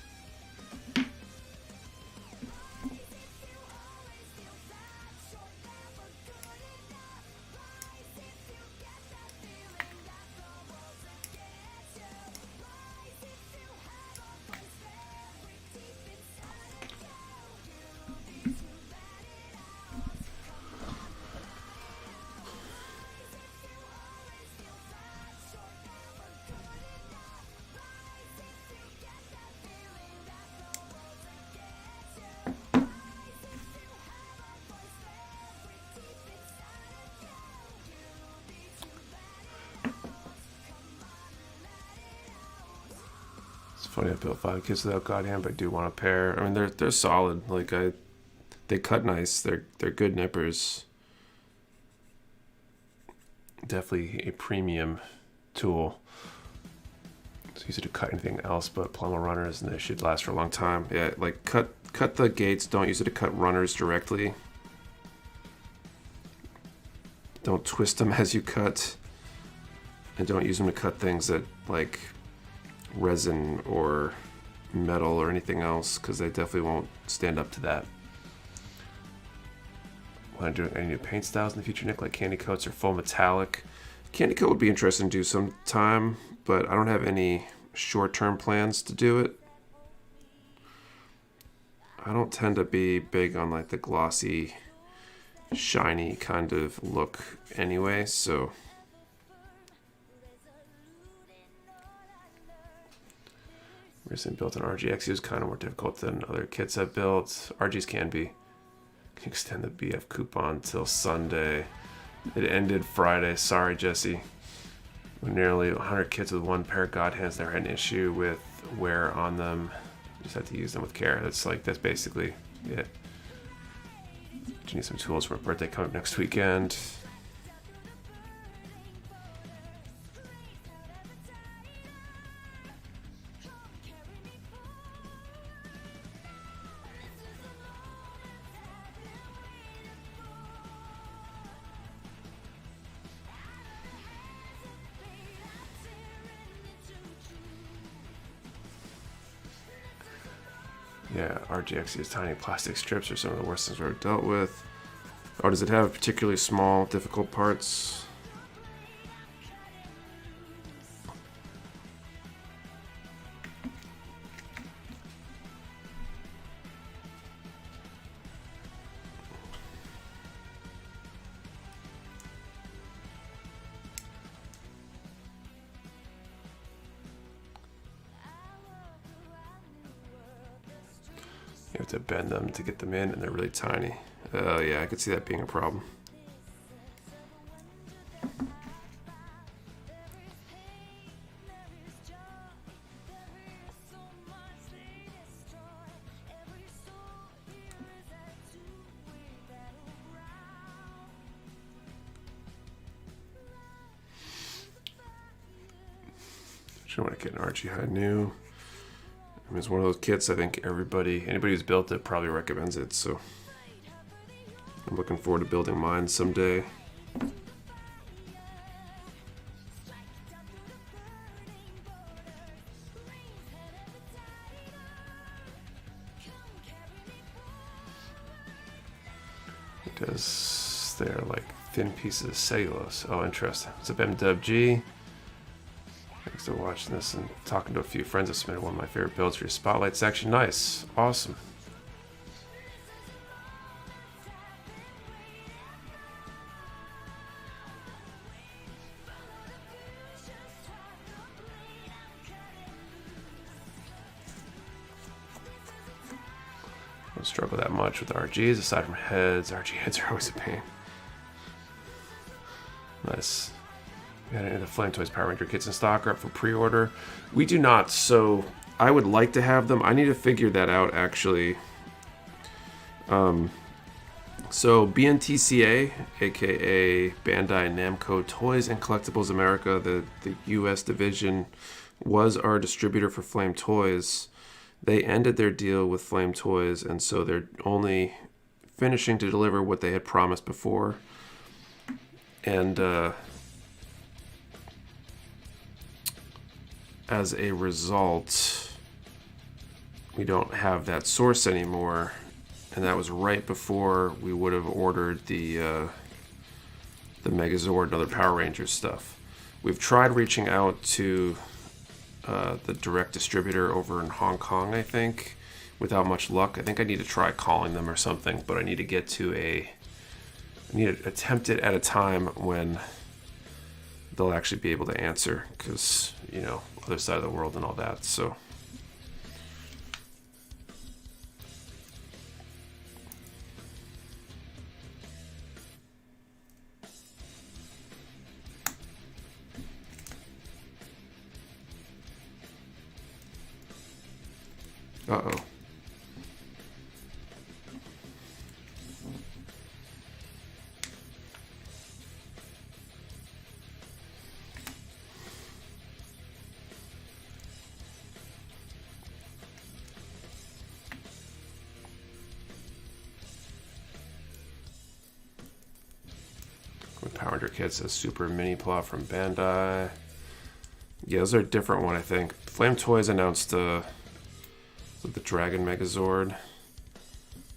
Funny, I built 5 kits without God Hand, but I do want a pair. I mean, they're solid. Like they cut nice. They're good nippers. Definitely a premium tool. It's easy to cut anything else but plumber runners, and they should last for a long time. Yeah, like cut the gates. Don't use it to cut runners directly. Don't twist them as you cut, and don't use them to cut things that like resin or metal or anything else, because they definitely won't stand up to that. Want to do any new paint styles in the future, Nick, like candy coats or full metallic? Candy coat would be interesting to do sometime, but I don't have any short-term plans to do it. I don't tend to be big on like the glossy, shiny kind of look anyway, so recently built an RG. XU is kind of more difficult than other kits I've built. RGs can be. Can extend the BF coupon till Sunday. It ended Friday. Sorry, Jesse. With nearly 100 kits with one pair of God Hands, never had an issue with wear on them. You just have to use them with care. That's basically it. Do you need some tools for a birthday coming up next weekend? Yeah, RGX's tiny plastic strips are some of the worst things we've ever dealt with. Oh, does it have particularly small, difficult parts? You have to bend them to get them in, and they're really tiny. Oh yeah, I could see that being a problem. I want to get an RG High New. I mean, it's one of those kits I think anybody who's built it probably recommends it, so I'm looking forward to building mine someday. Because they're like thin pieces of cellulose. Oh, interesting. What's up, MWG? Thanks for watching this and talking to a few friends. I submitted one of my favorite builds for your spotlight section. Nice. Awesome. I don't struggle that much with RGs aside from heads. RG heads are always a pain. Nice. We got any of the Flame Toys Power Ranger kits in stock or up for pre-order? We do not, so I would like to have them. I need to figure that out, actually. So BNTCA, aka Bandai Namco Toys and Collectibles America, the US division, was our distributor for Flame Toys. They ended their deal with Flame Toys, and so they're only finishing to deliver what they had promised before. And as a result, we don't have that source anymore, and that was right before we would have ordered the Megazord and other Power Rangers stuff. We've tried reaching out to the direct distributor over in Hong Kong, I think, without much luck. I think I need to try calling them or something, but I need to get to I need to attempt it at a time when they'll actually be able to answer, because, you know, other side of the world and all that. So uh-oh. Power Ranger kits, a super mini plot from Bandai. Yeah, those are a different one, I think. Flame Toys announced the Dragon Megazord.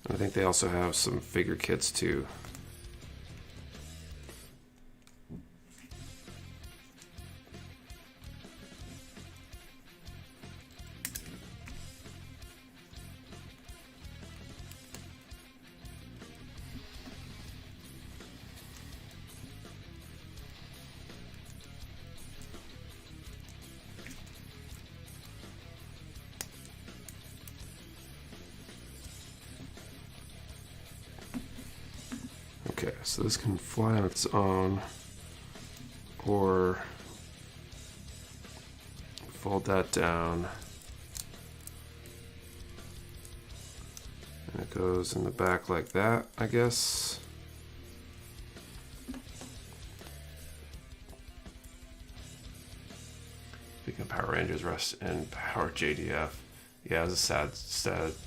And I think they also have some figure kits too. Okay, so this can fly on its own, or fold that down, and it goes in the back like that, I guess. Speaking of Power Rangers, Rust and Power JDF. Yeah, it was sad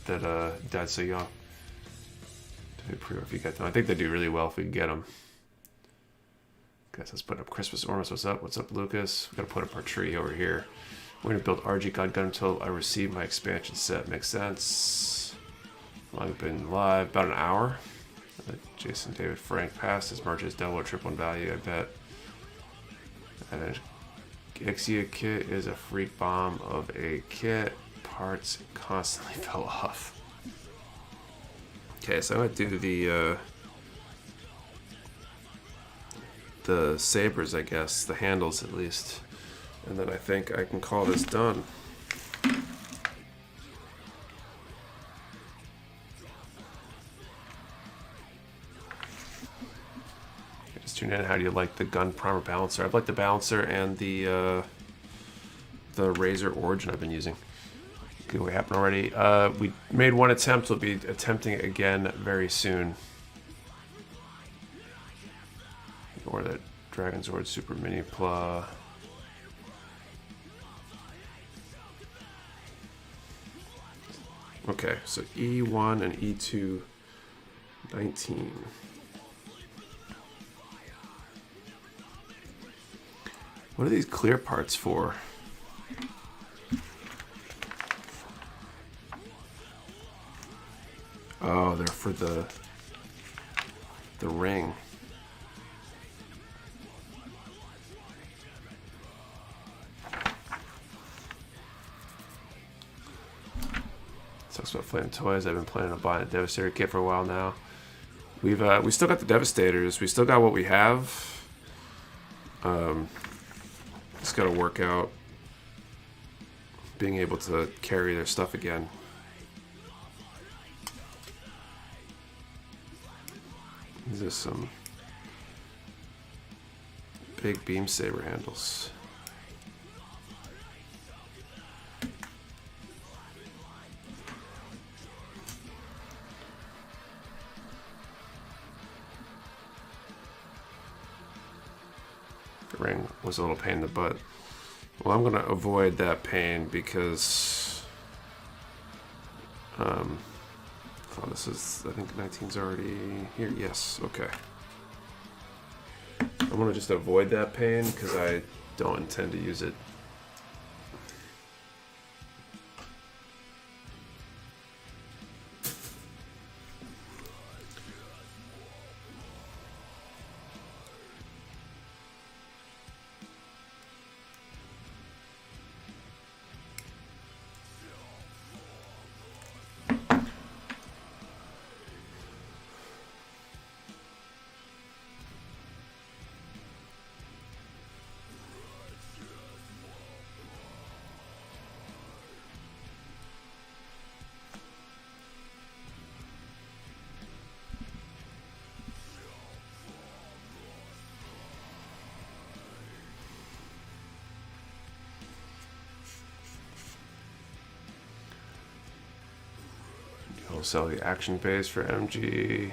that died so young. If you get them, I think they do really well if we can get them. Guys, let's put up Christmas ornaments. What's up? What's up, Lucas? We gotta put up our tree over here. We're gonna build RG God Gundam until I receive my expansion set. Makes sense. How long have been live? About an hour. Jason David Frank passed. His merch is double or triple in value, I bet. And then Exia kit is a freak bomb of a kit. Parts constantly fell off. Okay, so I'm gonna do the sabers, I guess, the handles at least, and then I think I can call this done. Just tune in. How do you like the gun primer balancer? I've liked the balancer and the Razor Origin I've been using. Okay, what happened already? We made one attempt. We'll be attempting it again very soon. Or that Dragon Zord Super Mini Pla. Okay, so E1 and E2 19. What are these clear parts for? Oh, they're for the ring. Talks about Flame Toys. I've been planning on buying a Devastator kit for a while now. We still got the Devastators. We still got what we have. Just got to work out being able to carry their stuff again. These are some big beam saber handles. The ring was a little pain in the butt. Well, I'm going to avoid that pain because oh, this is, I think 19's already here. Yes, okay. I'm going to just avoid that pain because I don't intend to use it. We'll sell the action base for MG.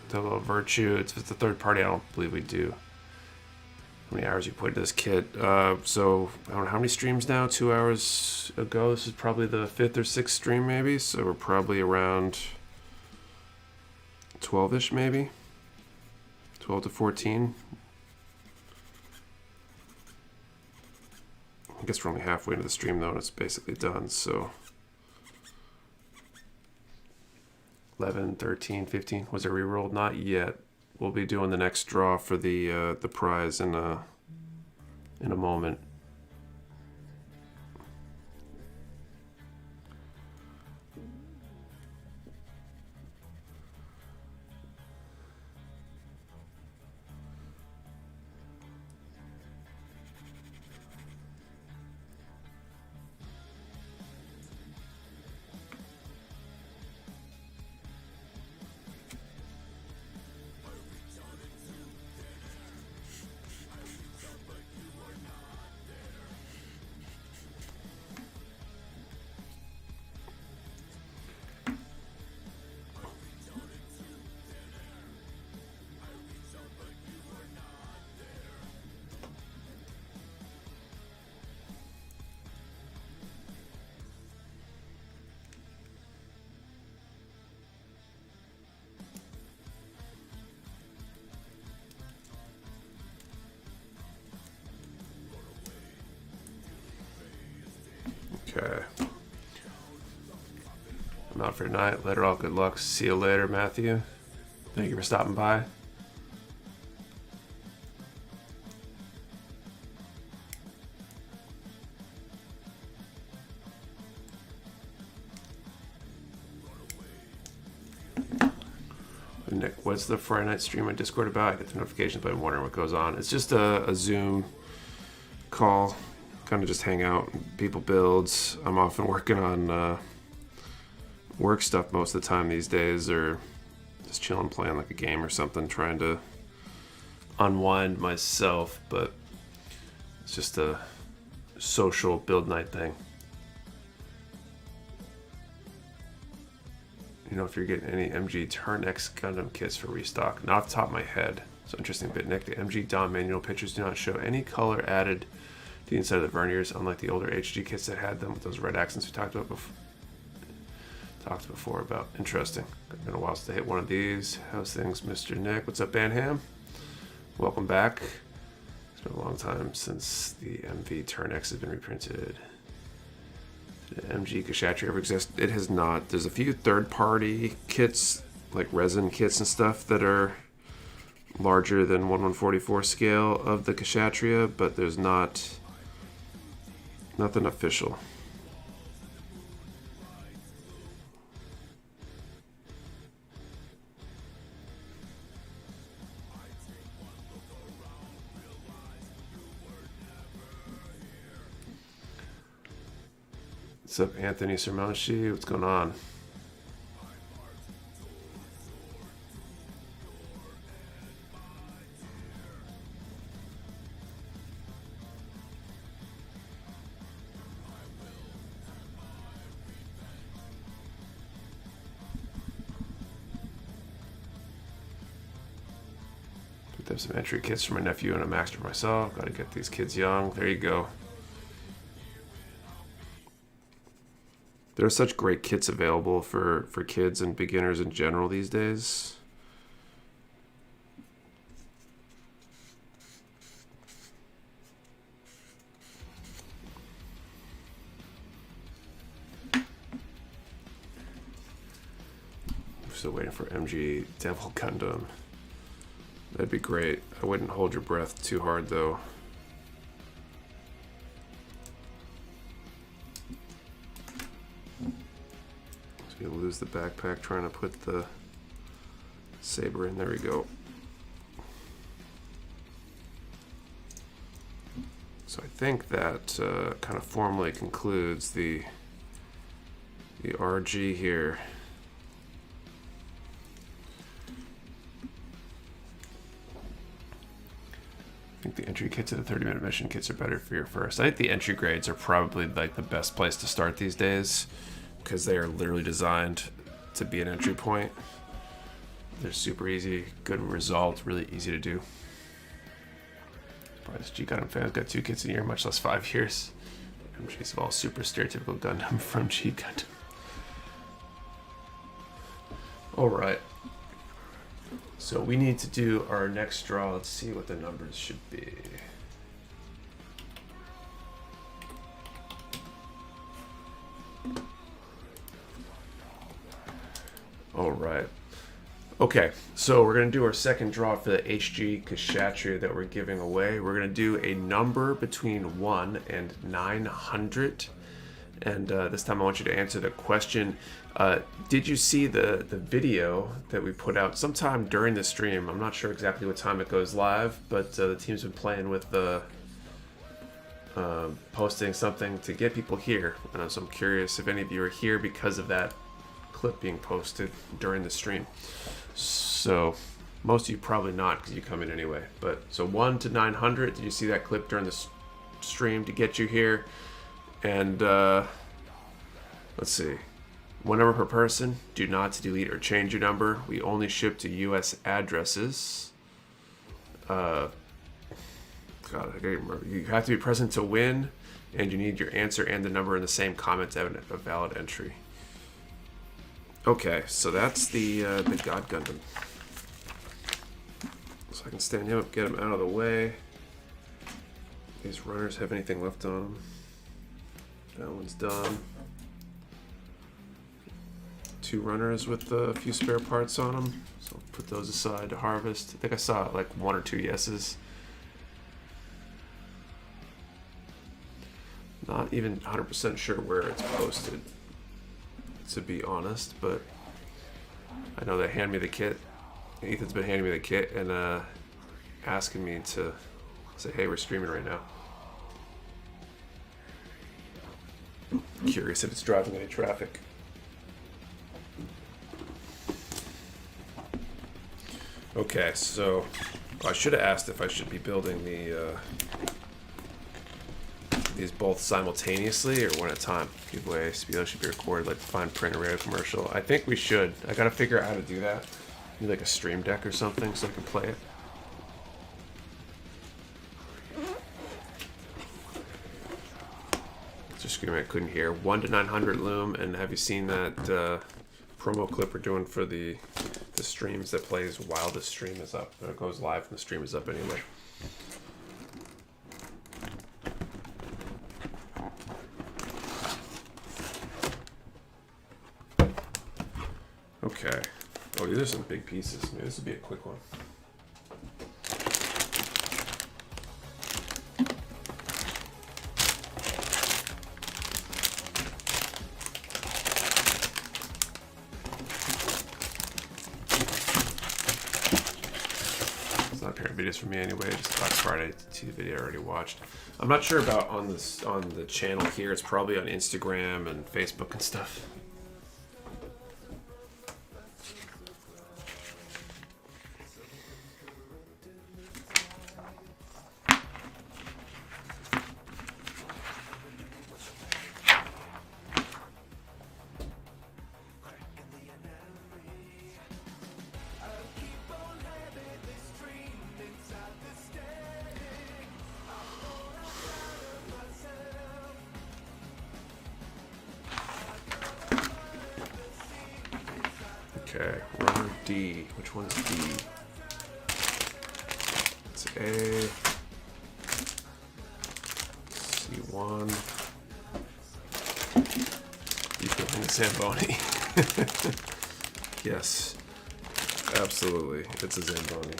Double Virtue. It's the third party. I don't believe we do. How many hours you put into this kit? So I don't know how many streams now. 2 hours ago. This is probably the 5th or 6th stream, maybe. So we're probably around 12-ish, maybe 12 to 14. I guess we're only halfway into the stream though, and it's basically done. So 11, 13, 15. Was it rerolled? Not yet. We'll be doing the next draw for the prize in a moment. Okay. I'm out for tonight. Later, all good luck. See you later, Matthew. Thank you for stopping by. Nick, what's the Friday night stream on Discord about? I get the notifications, but I'm wondering what goes on. It's just a Zoom call, kind of just hang out, people builds. I'm often working on work stuff most of the time these days, or just chilling, playing like a game or something, trying to unwind myself. But it's just a social build night thing. You know if you're getting any MG Turn X Gundam kits for restock? Not off the top of my head. So interesting bit, Nick. The MG Dom manual pictures do not show any color added to the inside of the verniers, unlike the older HG kits that had them with those red accents we talked before about. Interesting. It's been a while since I hit one of these. How's things, Mr. Nick? What's up, Banham? Welcome back. It's been a long time since the MV Turn X has been reprinted. Did MG Kshatriya ever exist? It has not. There's a few third-party kits, like resin kits and stuff, that are larger than 1/144 scale of the Kshatriya, but there's nothing official. What's up, Anthony Sermonchi? What's going on? Picked up some entry kits for my nephew and a max for myself. Got to get these kids young. There you go. There are such great kits available for kids and beginners in general these days. I'm still waiting for MG Devil Gundam. That'd be great. I wouldn't hold your breath too hard though. You lose the backpack trying to put the saber in. There we go. So I think that kind of formally concludes the RG here. I think the entry kits and the 30-minute mission kits are better for your first. I think the entry grades are probably like the best place to start these days, because they are literally designed to be an entry point. They're super easy, good result, really easy to do. Probably this HG Gundam fan's got 2 kits a year, much less 5 years. MGs of all super stereotypical Gundam from HG Gundam. Alright. So we need to do our next draw. Let's see what the numbers should be. All right. Okay, so we're going to do our second draw for the HG Kshatriya that we're giving away. We're going to do a number between 1 and 900. And this time I want you to answer the question. Did you see the video that we put out sometime during the stream? I'm not sure exactly what time it goes live, but the team's been playing with the posting something to get people here. So I'm curious if any of you are here because of that clip being posted during the stream. So most of you probably not, because you come in anyway. But so 1 to 900, did you see that clip during the stream to get you here? And let's see, one number per person. Do not delete or change your number. We only ship to US addresses. God, I can't remember. You have to be present to win, and you need your answer and the number in the same comment to have a valid entry. Okay, so that's the God Gundam. So I can stand him up, get him out of the way. These runners have anything left on them? That one's done. 2 runners with a few spare parts on them. So I'll put those aside to harvest. I think I saw like 1 or 2 yeses. Not even 100% sure where it's posted, to be honest, but I know they hand me the kit. Ethan's been handing me the kit and asking me to say, hey, we're streaming right now. Curious if it's driving any traffic. Okay, so I should have asked if I should be building these both simultaneously or one at a time. Giveaway speedo should be recorded like the fine print and radio commercial. I think we should. I gotta figure out how to do that. Need like a stream deck or something so I can play it. Just screaming I couldn't hear. 1 to 900 loom, and have you seen that promo clip we're doing for the streams that plays while the stream is up? Or it goes live and the stream is up anyway. Okay. Oh, these are some big pieces. Maybe this will be a quick one. It's not apparent videos for me anyway. Just Black Friday TV video I already watched. I'm not sure about on the channel here. It's probably on Instagram and Facebook and stuff. Okay, runner D. Which one's D? It's A. C1. You feeling Zamboni? Yes, absolutely. It's a Zamboni.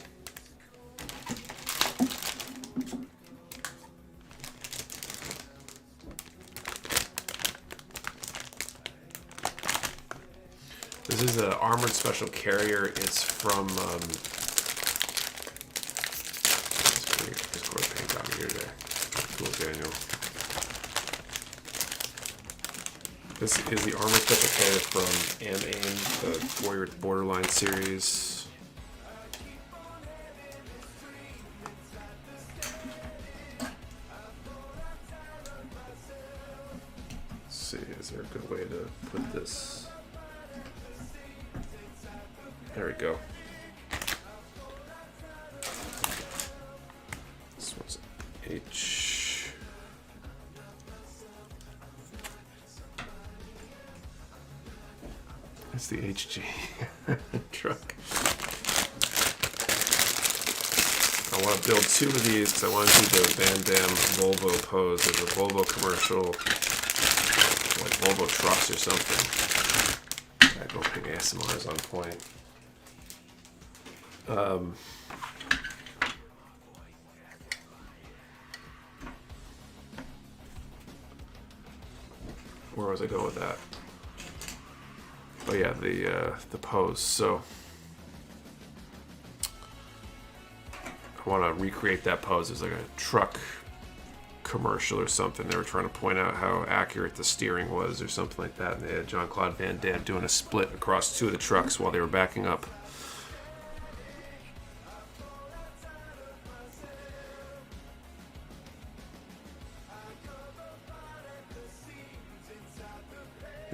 This is an armored special carrier. It's from Discord paint got me here today. Cool, Daniel. This is the armored special carrier from AIM, the Warrior Borderline series. Let's see, is there a good way to put this? There we go. This one's H. It's the HG truck. I want to build 2 of these because I want to do the Van Damme Volvo pose. There's a Volvo commercial, like Volvo trucks or something. I don't think ASMR is on point. Where was I going with that? Oh yeah, the pose. So I want to recreate that pose as like a truck commercial or something. They were trying to point out how accurate the steering was or something like that, and they had Jean-Claude Van Damme doing a split across 2 of the trucks while they were backing up.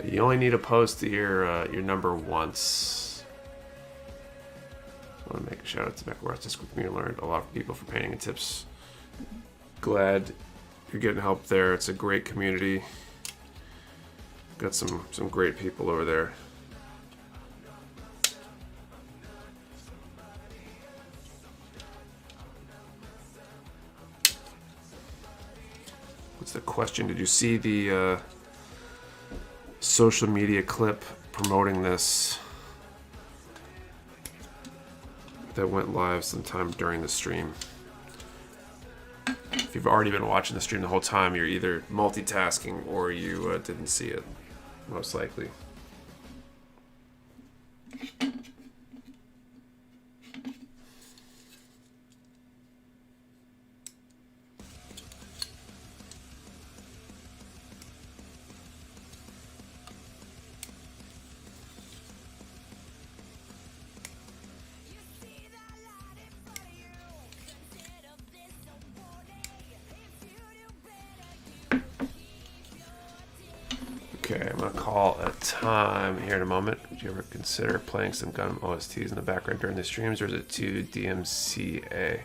You only need to post your number once. I want to make a shout out to Mecha Warehouse Discord community. Learned a lot from people for painting and tips. Glad you're getting help there. It's a great community. Got some great people over there. What's the question? Did you see the social media clip promoting this that went live sometime during the stream. If you've already been watching the stream the whole time, you're either multitasking or you didn't see it, most likely. Okay, I'm going to call a time here in a moment. Would you ever consider playing some Gundam OSTs in the background during the streams, or is it too DMCA?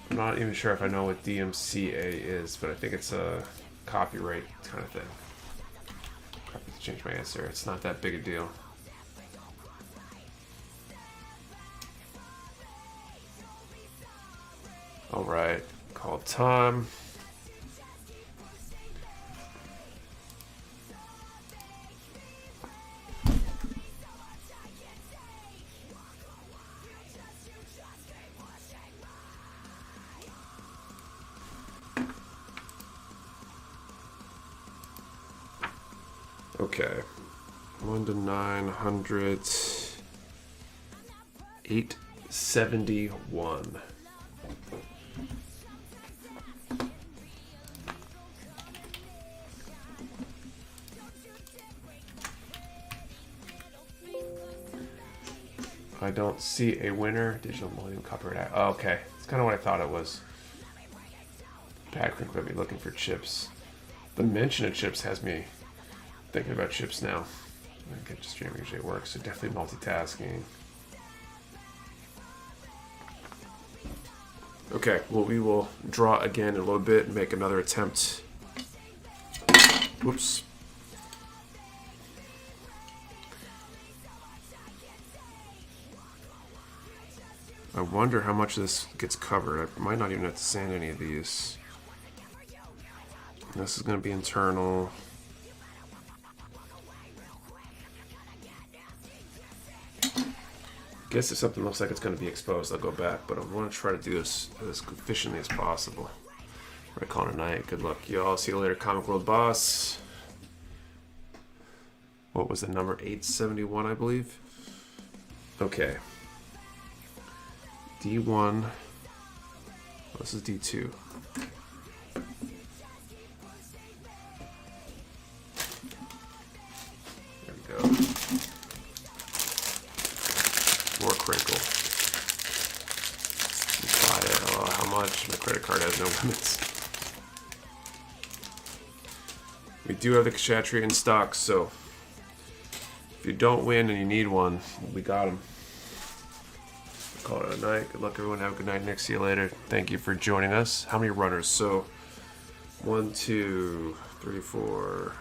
I'm not even sure if I know what DMCA is, but I think it's a copyright kind of thing. I have to change my answer. It's not that big a deal. Alright, call time. Okay, 1 to 900, 871. I don't see a winner. Digital Millennium Copyright. Oh, okay, it's kind of what I thought it was. Patrick might be looking for chips. The mention of chips has me thinking about chips now. I get to stream usually works, so definitely multitasking. Okay, well, we will draw again in a little bit and make another attempt. Whoops. I wonder how much this gets covered. I might not even have to sand any of these. This is going to be internal. I guess if something looks like it's going to be exposed, I'll go back, but I want to try to do this as efficiently as possible. We're calling it a night. Good luck, y'all. See you later, Comic World Boss. What was the number? 871, I believe. Okay. D1. Oh, this is D2. There we go. More crinkle. Buy it. Oh, how much? My credit card has no limits. We do have the Kshatriya in stock, so if you don't win and you need one, we got them. Call it a night. Good luck, everyone. Have a good night. Nick, see you later. Thank you for joining us. How many runners? So 1, 2, 3, 4,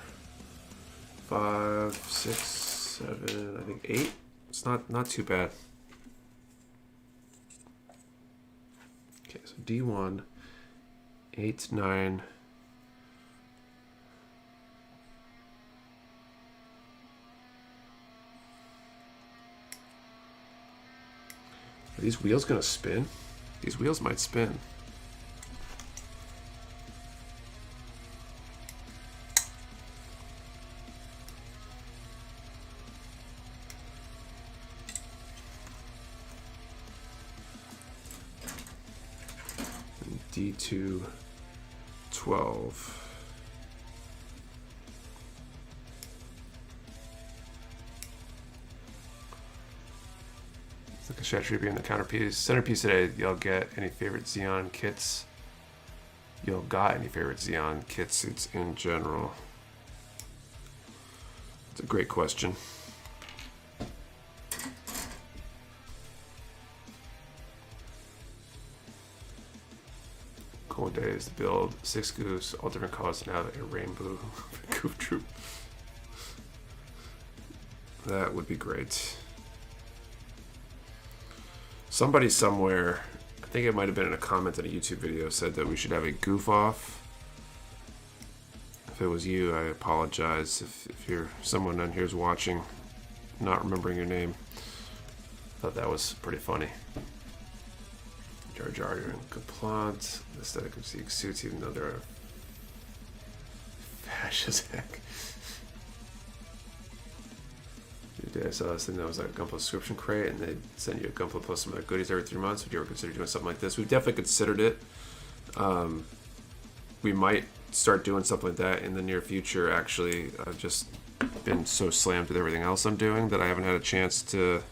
5, 6, 7, I think 8. It's not too bad. Okay, so D1, 8, 9. Are these wheels gonna spin? These wheels might spin. D2, 12. Look at Kshatriya being the centerpiece today. Y'all get any favorite Xeon kits? Y'all got any favorite Xeon kit suits in general? It's a great question. Cool days to build 6 goose, all different colors, and have a rainbow goof troop. That would be great. Somebody somewhere, I think it might have been in a comment on a YouTube video, said that we should have a goof off. If it was you, I apologize. If you're someone on here's watching, not remembering your name. I thought that was pretty funny. Jar Jar and Kaplant. Aesthetic of Zeke suits, even though they're fashion as heck. The day I saw this thing that was like a Gunpla subscription crate, and they'd send you a Gunpla plus some other goodies every 3 months. Would you ever consider doing something like this? We've definitely considered it. We might start doing something like that in the near future. Actually, I've just been so slammed with everything else I'm doing that I haven't had a chance to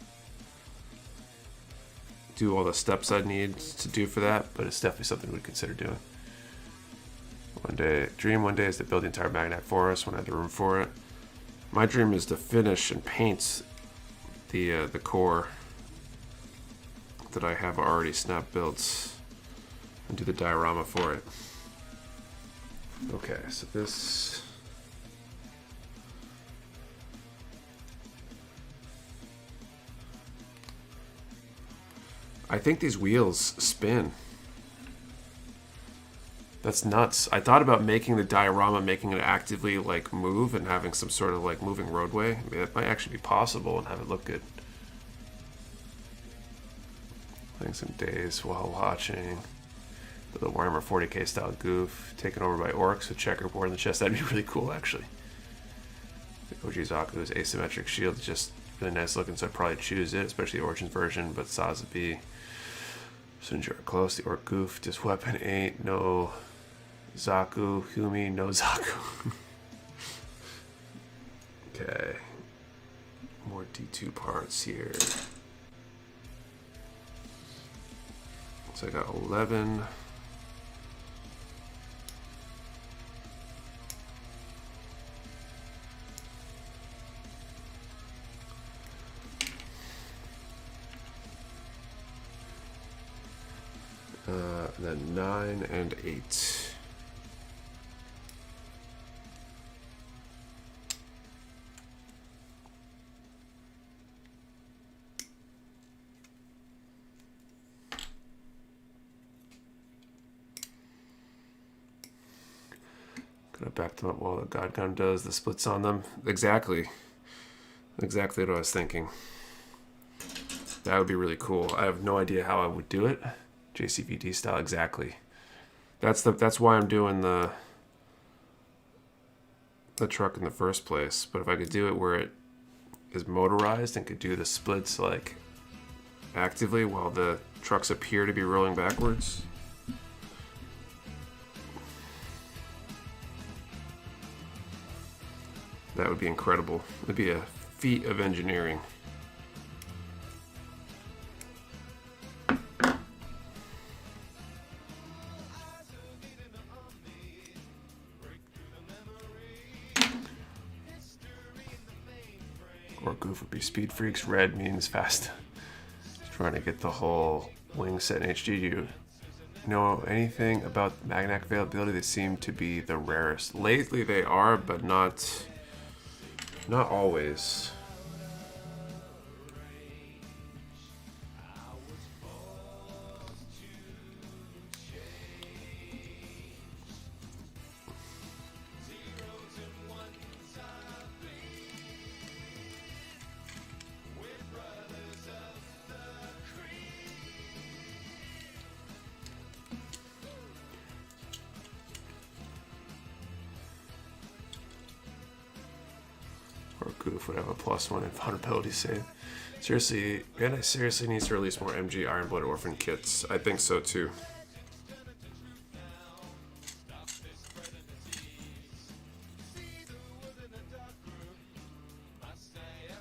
do all the steps I need to do for that, but it's definitely something we'd consider doing. One day is to build the entire Magnac for us when I have the room for it. My dream is to finish and paint the core that I have already snap built and do the diorama for it. Okay, so this... I think these wheels spin. That's nuts. I thought about making the diorama, making it actively like move and having some sort of like moving roadway. I mean, that might actually be possible and have it look good. Playing some days while watching the Warhammer 40k style goof taken over by orcs with checkerboard in the chest. That'd be really cool, actually. The OG Zaku's asymmetric shield is just really nice looking, so I'd probably choose it, especially the Origins version. But Sazabi, Sunjura close. The orc goof, just weapon 8, no Zaku, Humi, no Zaku. Okay. More D2 parts here. So I got 11. Then 9 and 8. Gonna back them up while the God Gundam does the splits on them. Exactly what I was thinking. That would be really cool. I have no idea how I would do it. JCVD style, exactly. That's why I'm doing the truck in the first place. But if I could do it where it is motorized and could do the splits like actively while the trucks appear to be rolling backwards. That would be incredible. It would be a feat of engineering. Or goof would be speed freaks. Red means fast. Just trying to get the whole wing set in HG. Do you know anything about Magnac availability? They seem to be the rarest. Lately they are, but not always. Or goof would have a +1 invulnerability save. Seriously, Bandai seriously needs to release more MG Ironblood Orphan kits. I think so too.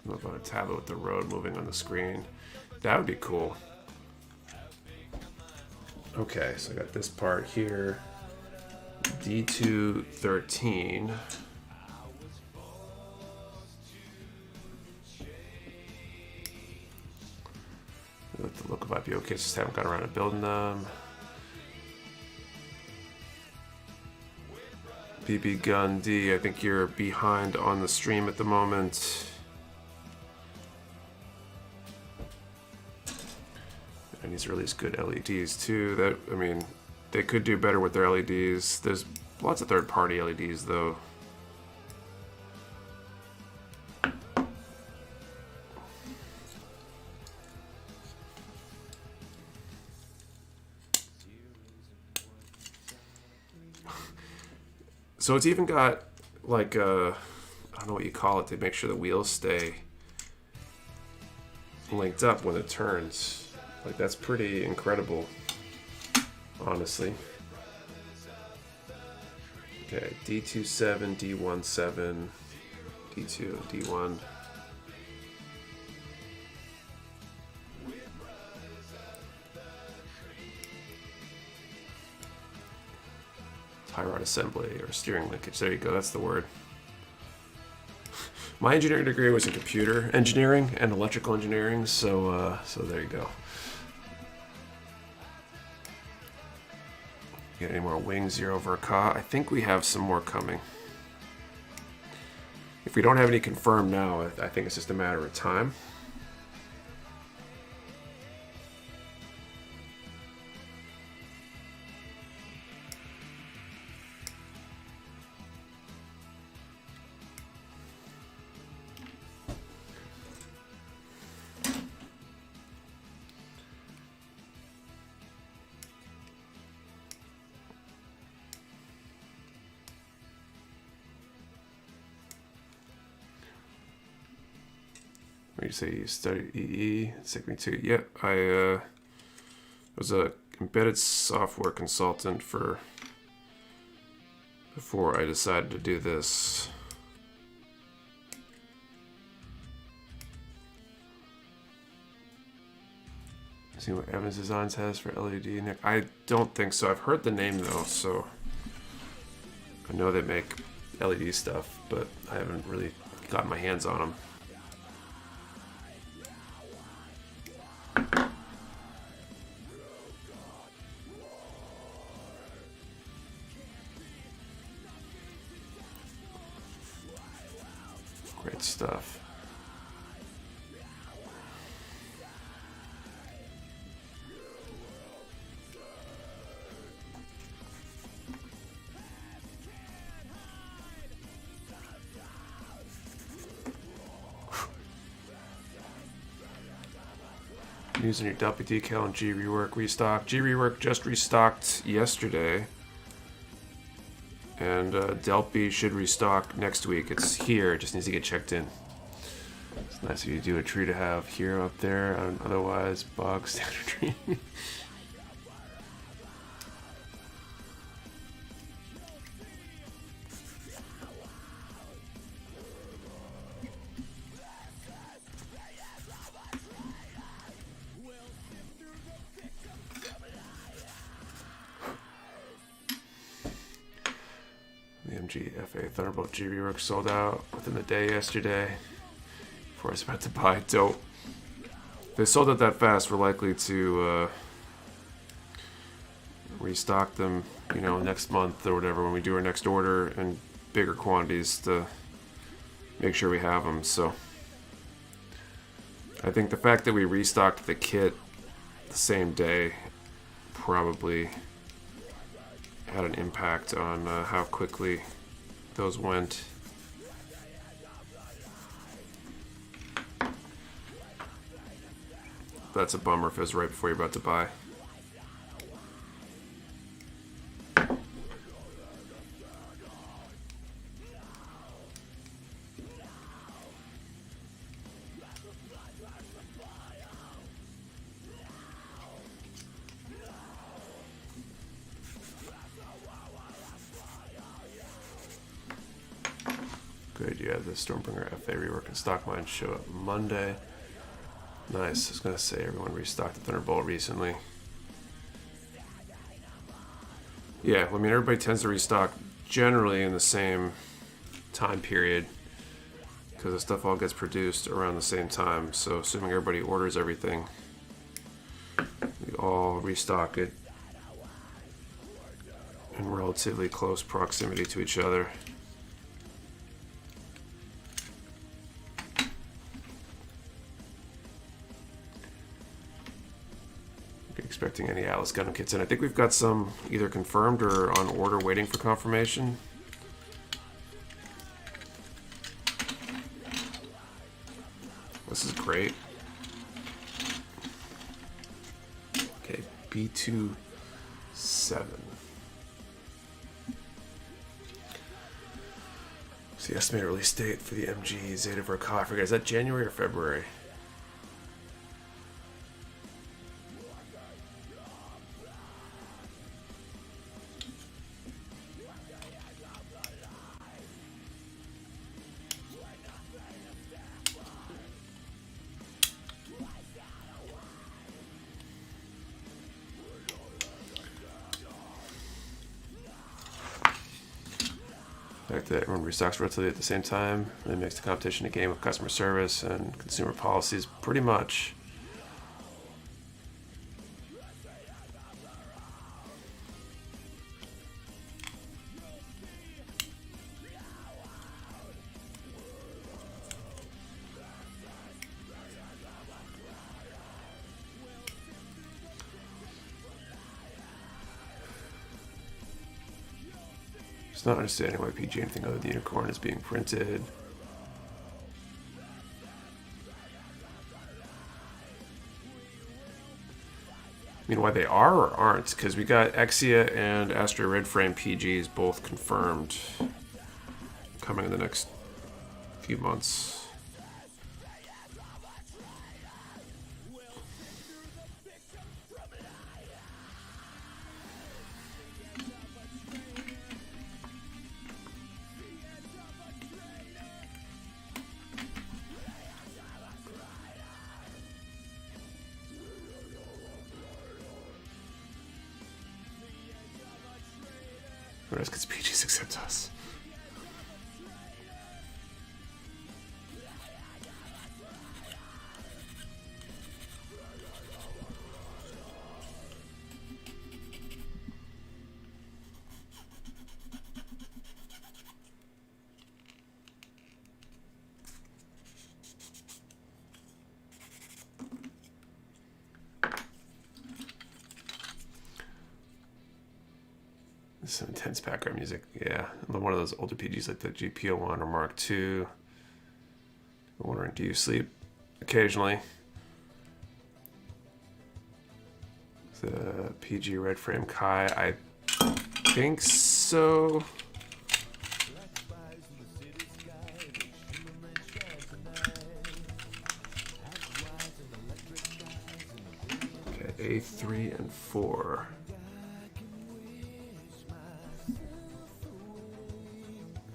Move on a tablet with the road moving on the screen. That would be cool. Okay, so I got this part here. D213. The look of IPO kits, just haven't got around to building them. BB Gun D, I think you're behind on the stream at the moment. And he's released good LEDs too. That, I mean, they could do better with their LEDs. There's lots of third-party LEDs though. So it's even got like I don't know what you call it to make sure the wheels stay linked up when it turns. Like, that's pretty incredible, honestly. Okay, D27, D17, D2, D1. Tie rod assembly or steering linkage. There you go, that's the word. My engineering degree was in computer engineering and electrical engineering, so there you go. Get any more wings, Zero Verka? I think we have some more coming. If we don't have any confirmed now, I think it's just a matter of time. You say you studied EE, took me to. Yep, I was a embedded software consultant before I decided to do this. See what Evans Designs has for LED. I don't think so. I've heard the name though, so I know they make LED stuff, but I haven't really gotten my hands on them. Great stuff. Using your Delpy decal and G rework restock. G rework just restocked yesterday. And Delpy should restock next week. It's here, it just needs to get checked in. It's nice of you to do a tree to have hero up there, otherwise bog standard tree. The MGFA Thunderbolt G rework sold out within the day yesterday. Before I was about to buy. Dope. If they sold out that fast, we're likely to restock them, you know, next month or whatever when we do our next order in bigger quantities to make sure we have them. So I think the fact that we restocked the kit the same day probably had an impact on how quickly those went. That's a bummer if it was right before you're about to buy. Good, you have the Stormbringer FA rework and stock mine show up Monday. Nice. I was going to say everyone restocked the Thunderbolt recently. Yeah, I mean, everybody tends to restock generally in the same time period because the stuff all gets produced around the same time. So assuming everybody orders everything, we all restock it in relatively close proximity to each other. Expecting any Atlas Gundam kits in. I think we've got some either confirmed or on order waiting for confirmation. This is great. Okay, B27. What's the estimated release date for the MG Zeta Verka? I forget, is that January or February? The fact that everyone restocks relatively at the same time really makes the competition a game of customer service and consumer policies, pretty much. It's not understanding why PG anything other than unicorn is being printed. I mean, why they are or aren't? Because we got Exia and Astro Red Frame PGs both confirmed coming in the next few months. Or else because PGs accept us. Some intense background music. Yeah, one of those older PGs like the GPO1 or Mark II. I'm wondering, do you sleep occasionally? The PG Red Frame Kai, I think so. Okay, A3 and 4.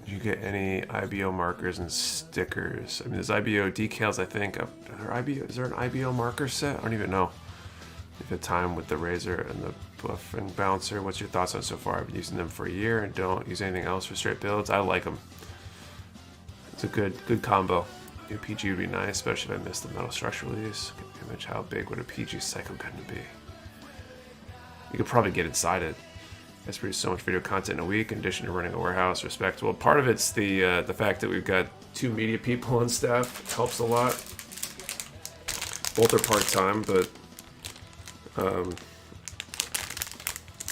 Did you get any IBO markers and stickers? I mean, there's IBO decals, I think. Is there an IBO marker set? I don't even know. You've had time with the Razor and the Buff and Bouncer. What's your thoughts on so far? I've been using them for a year and don't use anything else for straight builds. I like them. It's a good combo. New PG would be nice, especially if I missed the metal structure release. Image how big would a PG Psycho Gundam be? You could probably get inside it. That's pretty so much video content in a week in addition to running a warehouse. Respectable. Part of it's the fact that we've got 2 media people on staff. It helps a lot. Both are part-time, but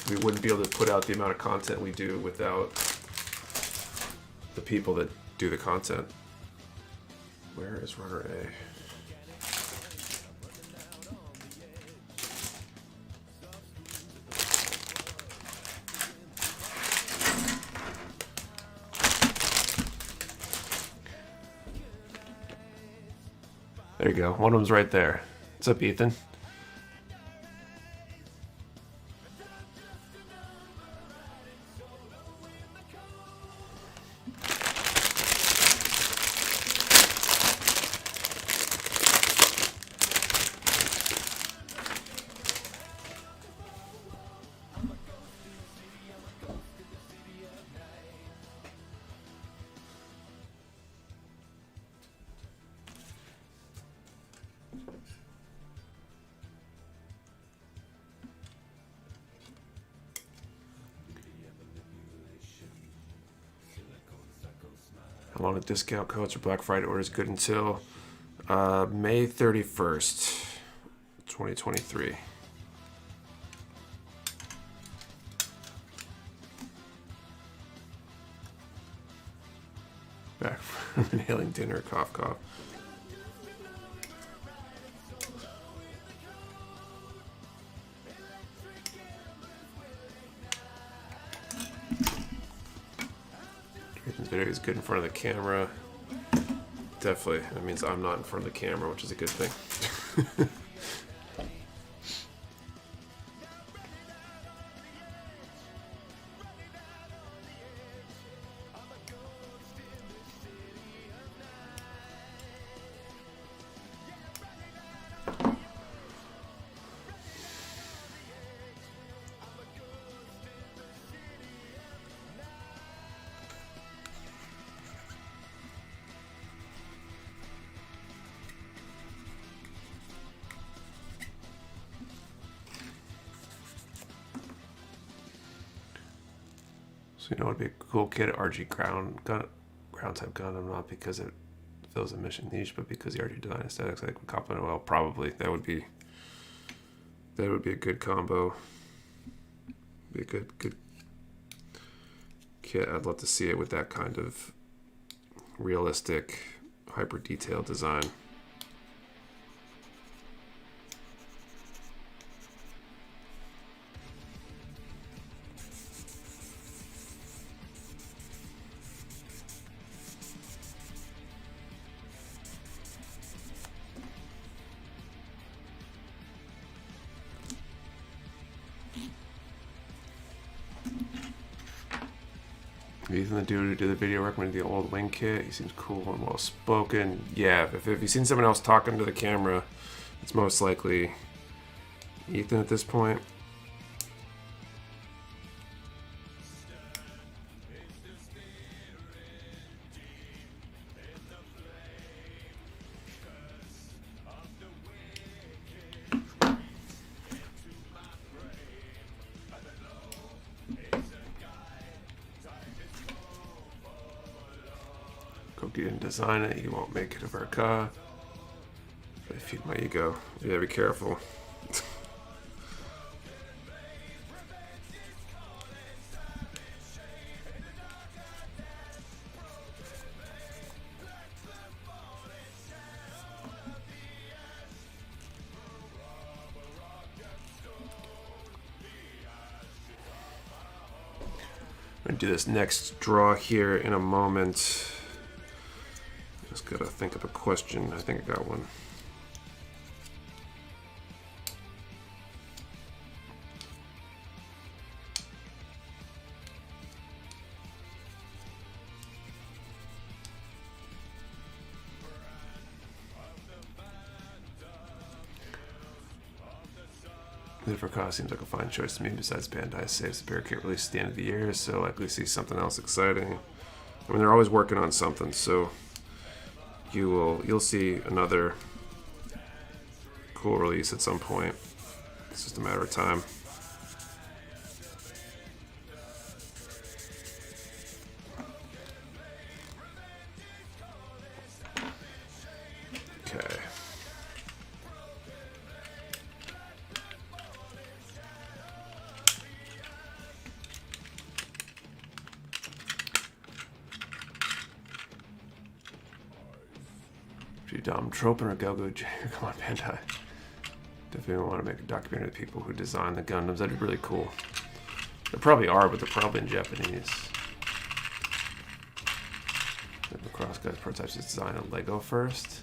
we wouldn't be able to put out the amount of content we do without the people that do the content. Where is runner A? There you go. One of them's right there. What's up, Ethan? How long the discount codes for Black Friday orders good until May 31st, 2023. Back from inhaling dinner, cough, cough. video. He's good in front of the camera. Definitely. That means I'm not in front of the camera, which is a good thing. So you know what would be a cool kit? RG ground type Gundam, not because it fills a mission niche, but because the RG design aesthetics I think would complement well. Probably that would be a good combo. Be a good kit. I'd love to see it with that kind of realistic, hyper detailed design. Ethan, the dude who did the video, recommended the old wing kit. He seems cool and well spoken. Yeah, if you've seen someone else talking to the camera, it's most likely Ethan at this point. He didn't design it, he won't make it a Verka. I feed my ego. Yeah, be careful. I'm gonna do this next draw here in a moment. Just gotta think of a question. I think I got one. The cost seems like a fine choice to me. Besides, Bandai saves the Barricade release at the end of the year, so likely see something else exciting. I mean, they're always working on something, so you'll see another cool release at some point. It's just a matter of time. Okay. Dom Tropin or Gelgo Jr. Come on, Bandai. Definitely want to make a documentary of the people who designed the Gundams. That'd be really cool. They probably are, but they're probably in Japanese. The Cross Guys prototypes is designed in Lego first.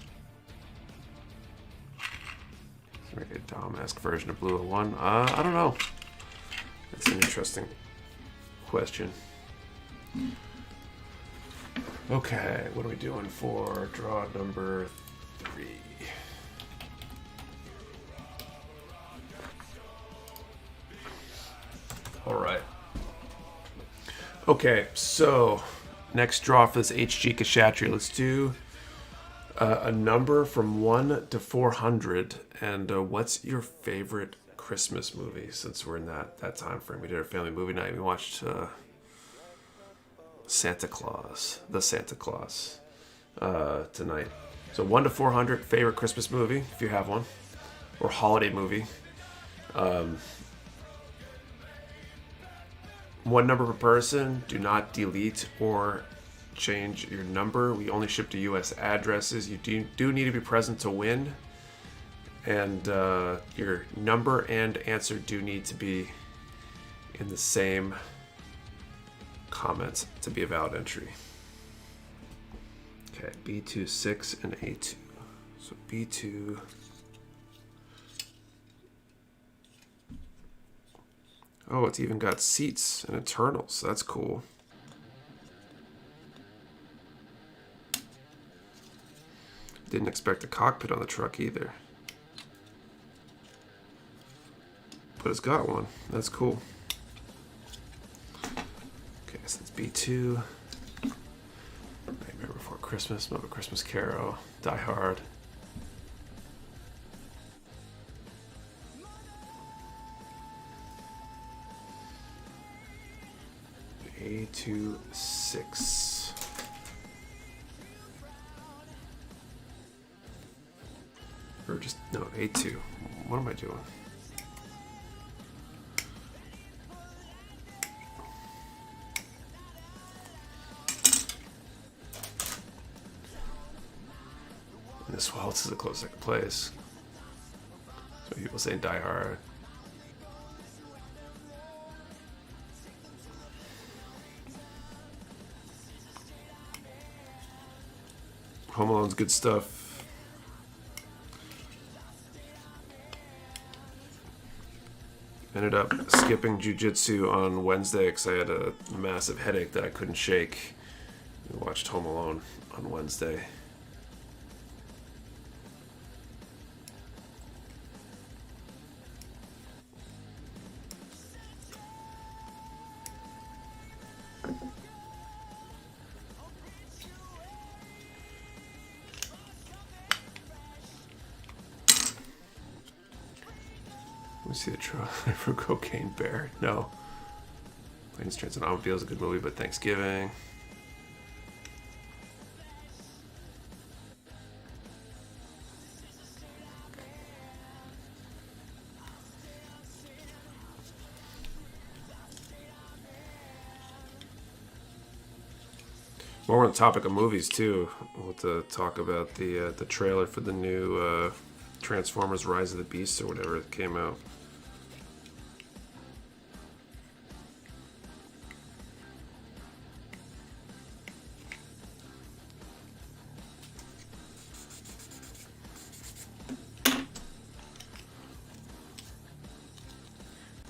Let's make a Dom-esque version of Blue 01. I don't know. That's an interesting question. Okay, what are we doing for draw number 3? All right. Okay, so next draw for this HG Kshatriya. Let's do a number from 1 to 400. And what's your favorite Christmas movie? Since we're in that time frame, we did our family movie night. We watched Santa Claus tonight. So 1 to 400, favorite Christmas movie, if you have one, or holiday movie. One number per person. Do not delete or change your number. We only ship to U.S. addresses. You do need to be present to win. And your number and answer do need to be in the same comments to be a valid entry. Okay, B2, 6, and A2. So B2. Oh, it's even got seats and internals. That's cool. Didn't expect a cockpit on the truck either. But it's got one. That's cool. Okay, so it's B2. Nightmare Before Christmas, Muppet Christmas Carol, Die Hard. A2, 6. Or just, no, A2. What am I doing? This waltz is the closest I can place. So people say Die Hard. Home Alone's good stuff. Ended up skipping jiu-jitsu on Wednesday because I had a massive headache that I couldn't shake. We watched Home Alone on Wednesday. Let me see the trailer for Cocaine Bear. No. Planes, Trains, and Automobiles is a good movie, but Thanksgiving. More on the topic of movies too. We'll have to talk about the trailer for the new Transformers: Rise of the Beasts or whatever that came out.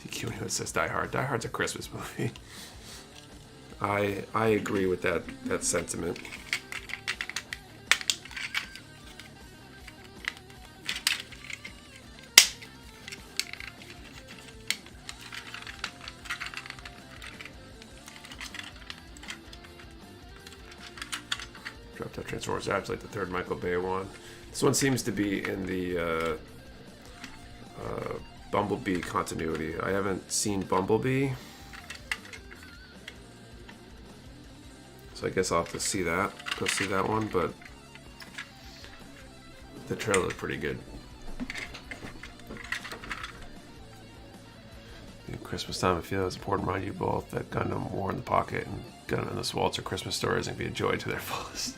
DQ says Die Hard. Die Hard's a Christmas movie. I agree with that sentiment. Dropped out Transformers Apps like the third Michael Bay one. This one seems to be in the Bumblebee continuity. I haven't seen Bumblebee. So I guess I'll have to see that. Go see that one, but the trailer is pretty good. At Christmas time, I feel it's important to remind you both that Gundam War in the Pocket and Gundam and the Waltz are Christmas stories and be a joy to their fullest.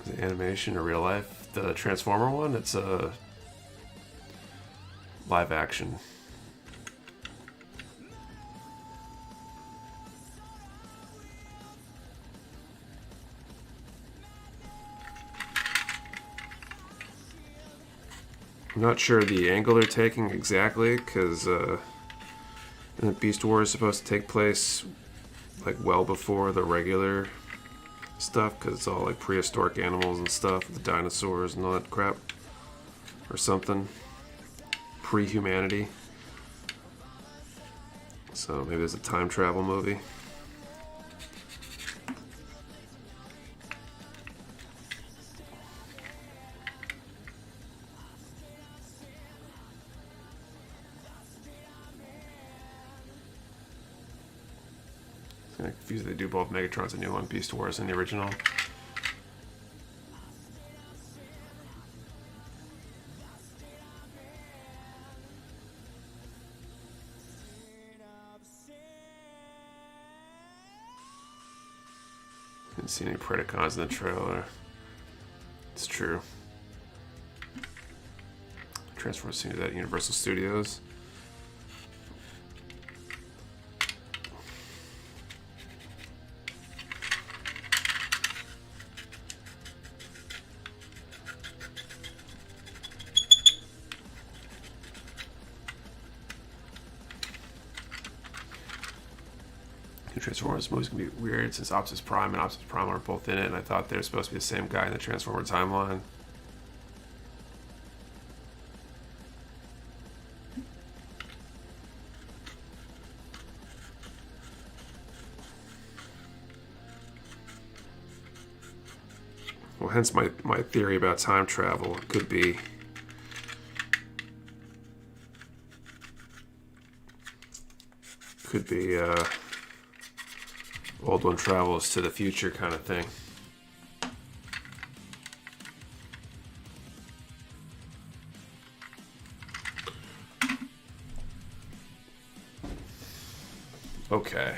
Is it animation or real life? The Transformer one, it's a live action. I'm not sure the angle they're taking exactly, because Beast Wars is supposed to take place like well before the regular stuff, because it's all like prehistoric animals and stuff, the dinosaurs and all that crap, or something. Pre-humanity. So maybe it's a time travel movie. I'm confused they do both Megatron's a new one, Beast Wars and the original. Didn't see any Predacons in the trailer. It's true. Transformers Studios at Universal Studios. The Transformers movie's gonna be weird since Optimus Prime and Optimus Prime are both in it, and I thought they were supposed to be the same guy in the Transformer timeline. Well, hence my theory about time travel. It could be old one travels to the future kind of thing. Okay,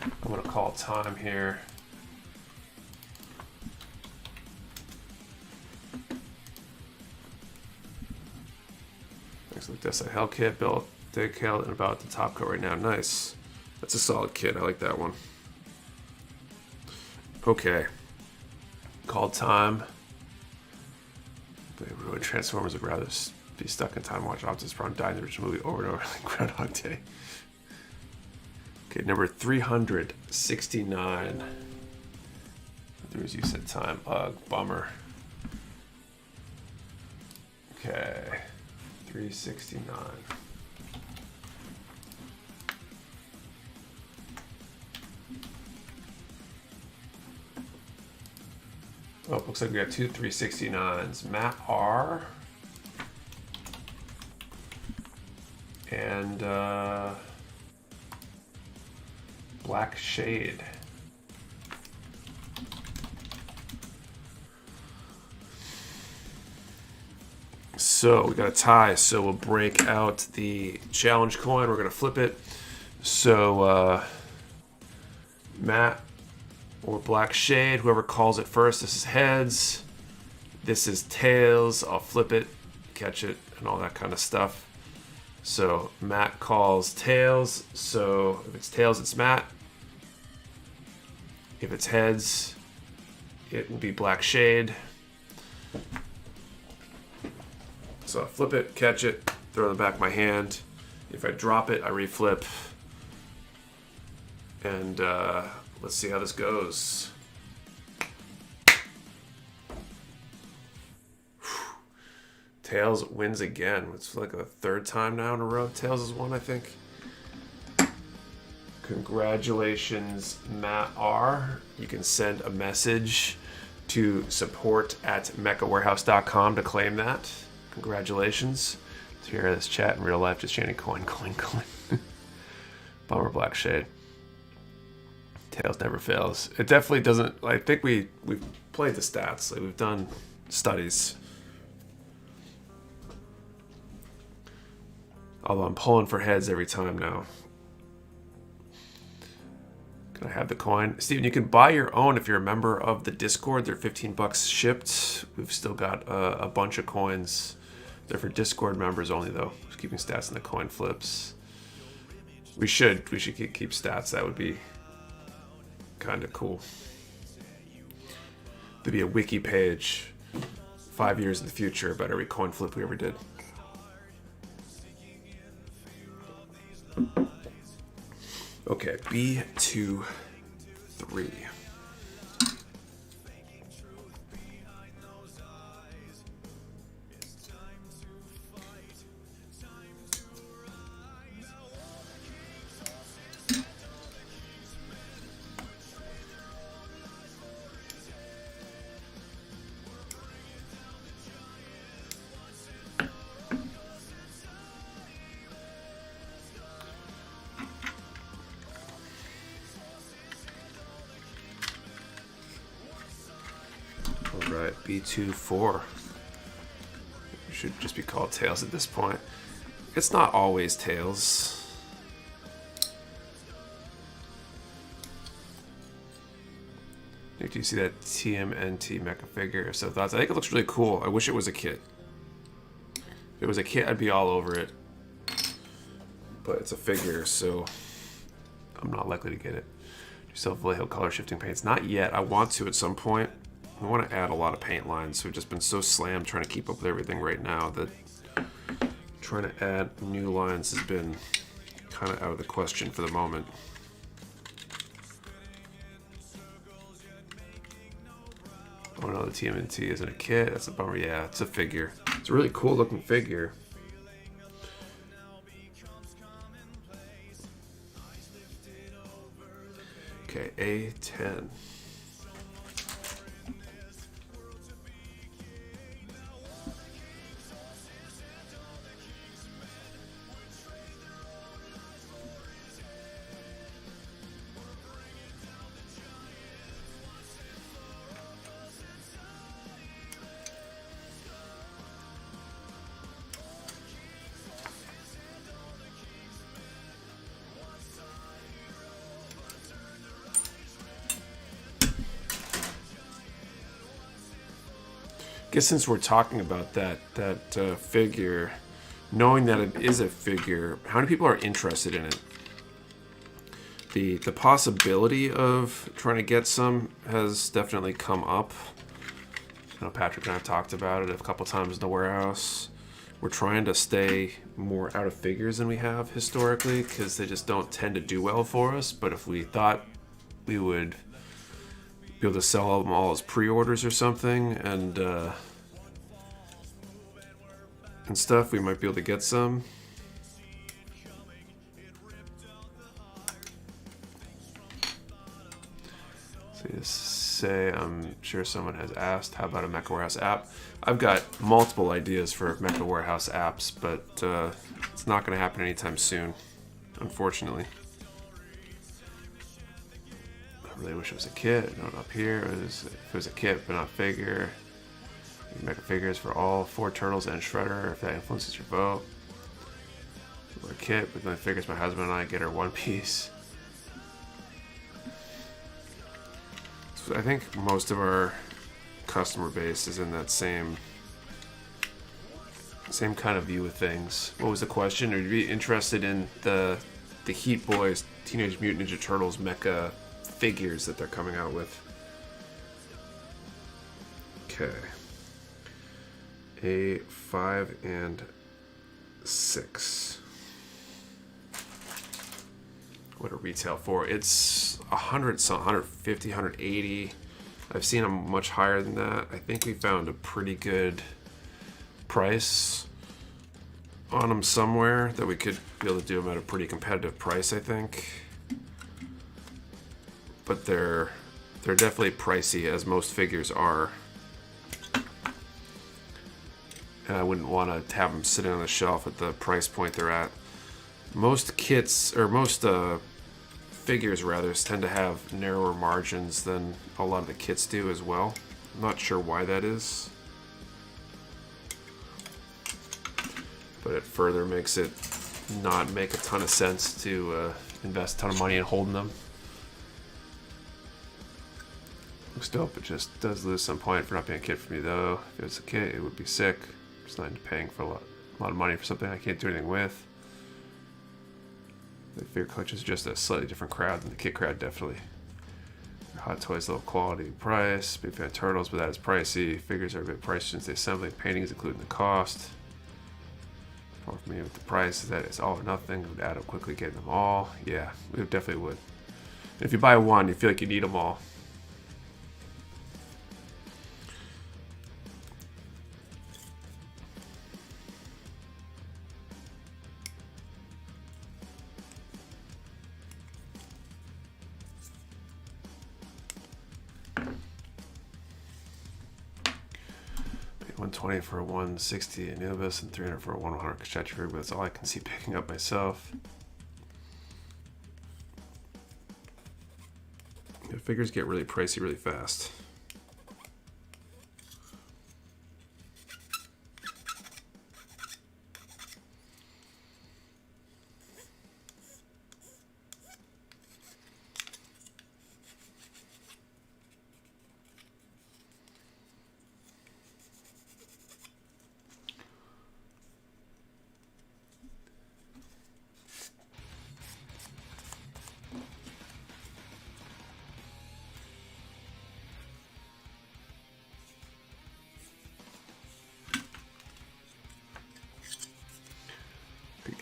I'm gonna call time here. Looks like that's a Hell kit built, decal, and about the top coat right now. Nice. That's a solid kit. I like that one. Okay. Called time. But really, Transformers would rather be stuck in time and watch Optimus Prime die in the original movie over and over like Groundhog Day. Okay, number 369. There was you said time. Ugh, bummer. Okay. 369. Oh, it looks like we got two 369s. Matt R. And Black Shade. So we got a tie, so we'll break out the challenge coin. We're gonna flip it. So Matt or Black Shade, whoever calls it first. This is heads. This is tails. I'll flip it, catch it, and all that kind of stuff. So Matt calls tails. So if it's tails, it's Matt. If it's heads, it will be Black Shade. So I flip it, catch it, throw it in the back of my hand. If I drop it, I reflip. And let's see how this goes. Tails wins again. It's like a third time now in a row. Tails has won, I think. Congratulations, Matt R. You can send a message to support@mechawarehouse.com to claim that. Congratulations. To hear this chat in real life, just chanting coin, coin, coin. Bummer, Black Shade. Tails never fails. It definitely doesn't. I think we've played the stats. Like, we've done studies. Although I'm pulling for heads every time now. Can I have the coin? Steven, you can buy your own if you're a member of the Discord. They're $15 shipped. We've still got a bunch of coins. They're for Discord members only, though. Just keeping stats in the coin flips. We should keep stats. That would be kind of cool. There'd be a wiki page 5 years in the future about every coin flip we ever did. Okay, B2-3. Alright, B2-4. It should just be called Tails at this point. It's not always Tails. Do you see that TMNT mecha figure? So thoughts. I think it looks really cool. I wish it was a kit. If it was a kit, I'd be all over it. But it's a figure, so I'm not likely to get it. Do you still have Vallejo color shifting paints? Not yet. I want to at some point. I want to add a lot of paint lines. We've just been so slammed trying to keep up with everything right now that trying to add new lines has been kind of out of the question for the moment. Oh no, the TMNT isn't a kit. That's a bummer. Yeah, it's a figure. It's a really cool looking figure. Okay, A10. I guess since we're talking about that figure, knowing that it is a figure, how many people are interested in it? The possibility of trying to get some has definitely come up. I know Patrick and I have talked about it a couple times in the warehouse. We're trying to stay more out of figures than we have historically because they just don't tend to do well for us. But if we thought we would be able to sell them all as pre-orders or something and stuff, we might be able to get some. So just say, I'm sure someone has asked, how about a Mecha Warehouse app? I've got multiple ideas for Mecha Warehouse apps, but it's not going to happen anytime soon, unfortunately. I really wish it was a kit. Not up here. If it was a kit, but not figure. You can make figures for all 4 turtles and Shredder if that influences your vote. Or a kit, but then figures my husband and I get her one piece. So I think most of our customer base is in that same kind of view of things. What was the question? Are you be interested in the Heat Boys Teenage Mutant Ninja Turtles mecha figures that they're coming out with? Okay. A5 and 6. What a retail for? It's 100 something, 150, 180. I've seen them much higher than that. I think we found a pretty good price on them somewhere that we could be able to do them at a pretty competitive price, I think. But they're definitely pricey, as most figures are. And I wouldn't want to have them sitting on the shelf at the price point they're at. Most kits, or most figures rather, tend to have narrower margins than a lot of the kits do as well. I'm not sure why that is, but it further makes it not make a ton of sense to invest a ton of money in holding them. Looks dope. It just does lose some point for not being a kit for me though. If it was a kit, it would be sick. Just not into paying for a lot of money for something I can't do anything with. The figure collection is just a slightly different crowd than the kit crowd, definitely. Hot Toys, low quality price. Big fan of Turtles, but that is pricey. Figures are a bit pricey since the assembly. Paintings including the cost. For me with the price is that it's all or nothing. It would add up quickly getting them all. Yeah, it definitely would. And if you buy one, you feel like you need them all. $120 for a 160 Anubis and $300 for a 100 Kshatriya, but that's all I can see picking up myself. The figures get really pricey really fast.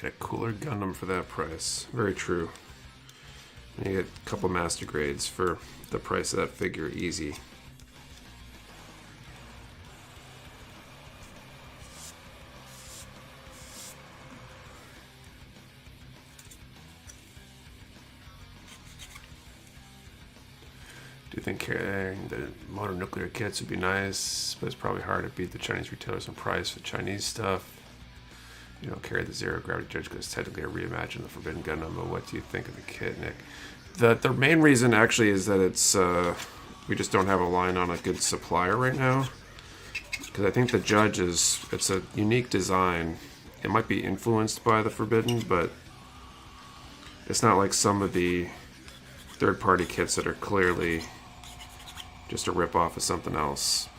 Get a cooler Gundam for that price. Very true. And you get a couple master grades for the price of that figure, easy. you think carrying the mononuclear kits would be nice, but it's probably hard to beat the Chinese retailers on price for Chinese stuff. You don't carry the zero gravity judge because it's technically a reimagine of the Forbidden Gundam, but what do you think of the kit, Nick? The main reason actually is that it's we just don't have a line on a good supplier right now. Because I think the judge it's a unique design. It might be influenced by the Forbidden, but it's not like some of the third-party kits that are clearly just a rip-off of something else.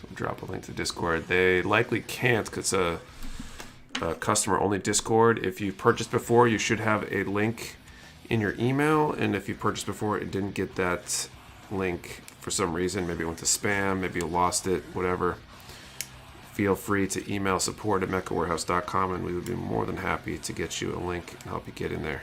So I'll drop a link to Discord. They likely can't because it's a customer-only Discord. If you purchased before, you should have a link in your email, and if you purchased before it didn't get that link for some reason, maybe it went to spam, maybe you lost it, whatever, feel free to email support@mechawarehouse.com and we would be more than happy to get you a link and help you get in there.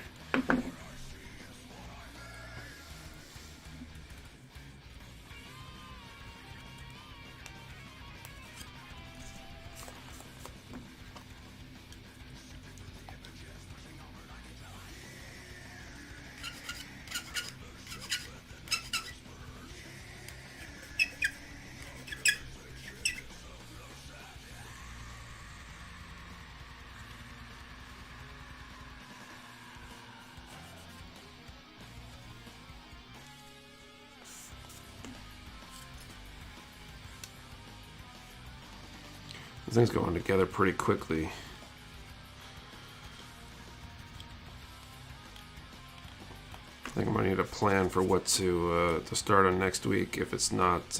Things going together pretty quickly. I think I'm gonna need a plan for what to start on next week if it's not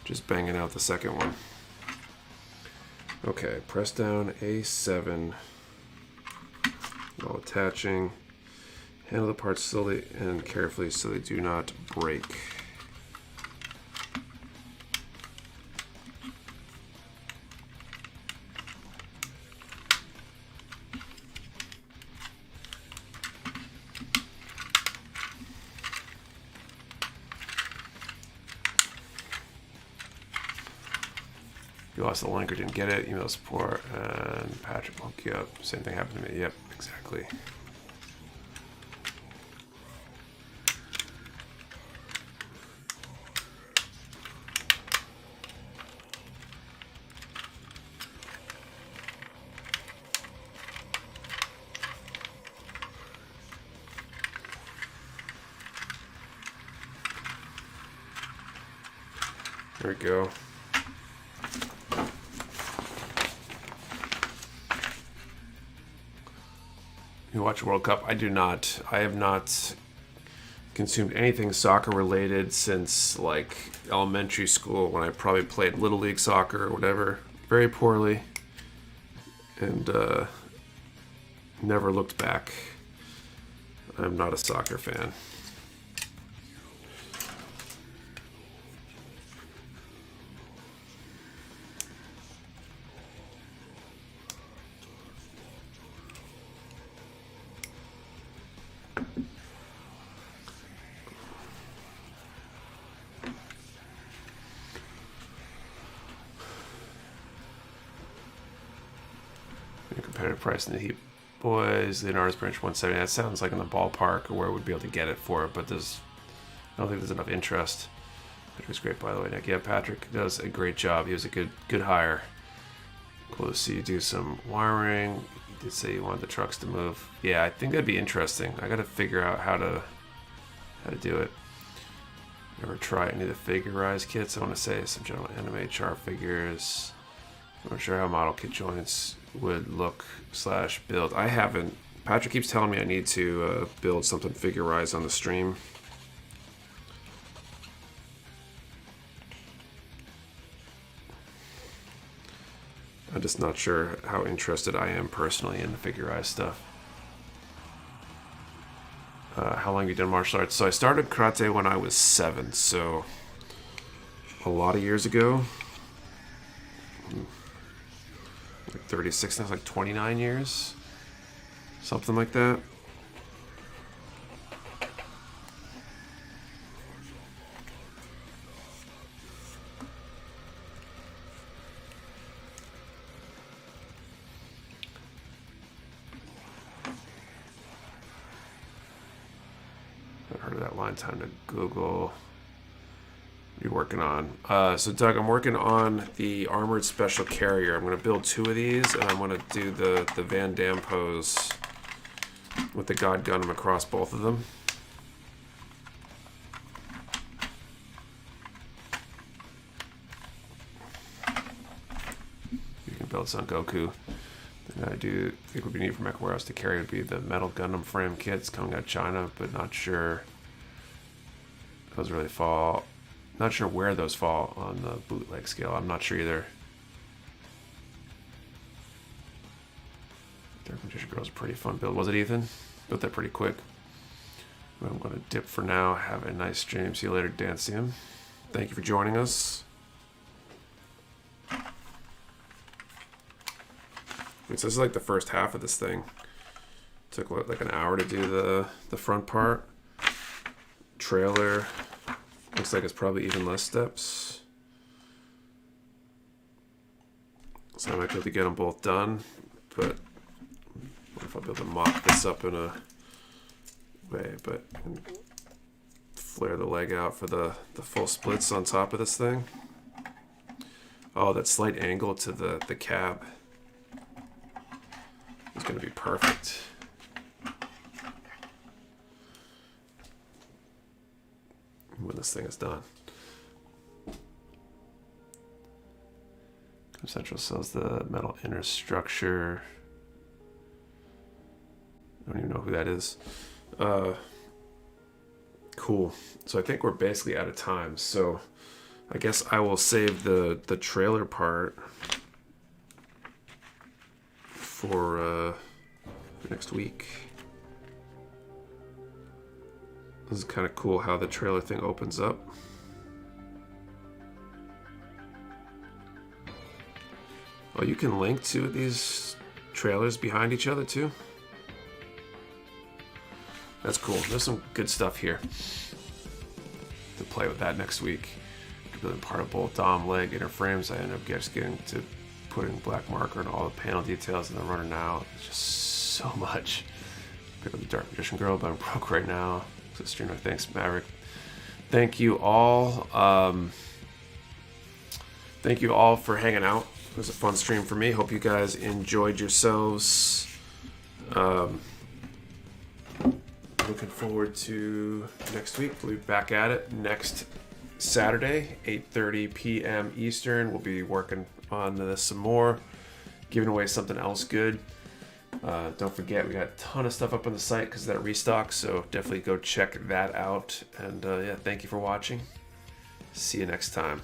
just banging out the second one. Okay, press down A7 while attaching. Handle the parts slowly and carefully so they do not break. You lost the link or didn't get it, email support, and Patrick will hook you up. Same thing happened to me. Yep, exactly. There we go. You watch World Cup? I do not. I have not consumed anything soccer related since like elementary school when I probably played Little League soccer or whatever. Very poorly. And never looked back. I'm not a soccer fan. Competitive price in the Heat Boys, Leonardo's Branch 170. That sounds like in the ballpark or where we'd be able to get it for it, but I don't think there's enough interest. Patrick's great, by the way, Nick. Yeah, Patrick does a great job. He was a good hire. Cool to see you do some wiring. You did say you wanted the trucks to move. Yeah, I think that'd be interesting. I got to figure out how to do it. Never try any of the figure-rise kits. I want to say some general anime char figures. I'm not sure how model kit joints would look / build. I haven't. Patrick keeps telling me I need to build something figure-rise on the stream. I'm just not sure how interested I am personally in the figure-rise stuff. How long have you done martial arts? So I started karate when I was 7, so a lot of years ago. Like 36, that's like 29 years. Something like that. got line time to Google. What are you working on? So Doug, I'm working on the armored special carrier. I'm going to build 2 of these, and I'm going to do the Van Damme pose with the God Gundam across both of them. You can build Son Goku. I do think would be neat for Mecha Warehouse to carry would be the metal Gundam frame kits coming out of China, but not sure those really fall. Not sure where those fall on the bootleg scale. I'm not sure either. Dark Magician Girl is a pretty fun build. Was it, Ethan? Built that pretty quick. I'm going to dip for now. Have a nice stream. See you later, Dancium. Thank you for joining us. So this is like the first half of this thing. Took like an hour to do the front part. Trailer. Looks like it's probably even less steps. So I might be able to get them both done, but what if I'll be able to mock this up in a way, but flare the leg out for the full splits on top of this thing. Oh, that slight angle to the cab is going to be perfect. When this thing is done. Central sells the metal inner structure. I don't even know who that is. Cool. So I think we're basically out of time. So I guess I will save the trailer part for next week. This is kind of cool how the trailer thing opens up. Oh, you can link two of these trailers behind each other too? That's cool. There's some good stuff here to play with that next week. Really part of both Dom, leg, inner frames. I ended up just getting to putting black marker and all the panel details in the runner now. It's just so much. Pick up the Dark Magician Girl, but I'm broke right now. So streamer, thanks Maverick. Thank you all. Thank you all for hanging out. It was a fun stream for me. Hope you guys enjoyed yourselves. Looking forward to next week. We'll be back at it next Saturday, 8:30 p.m. Eastern. We'll be working on this some more, giving away something else good. Don't forget, we got a ton of stuff up on the site because of that restock, so definitely go check that out. And yeah, thank you for watching. See you next time.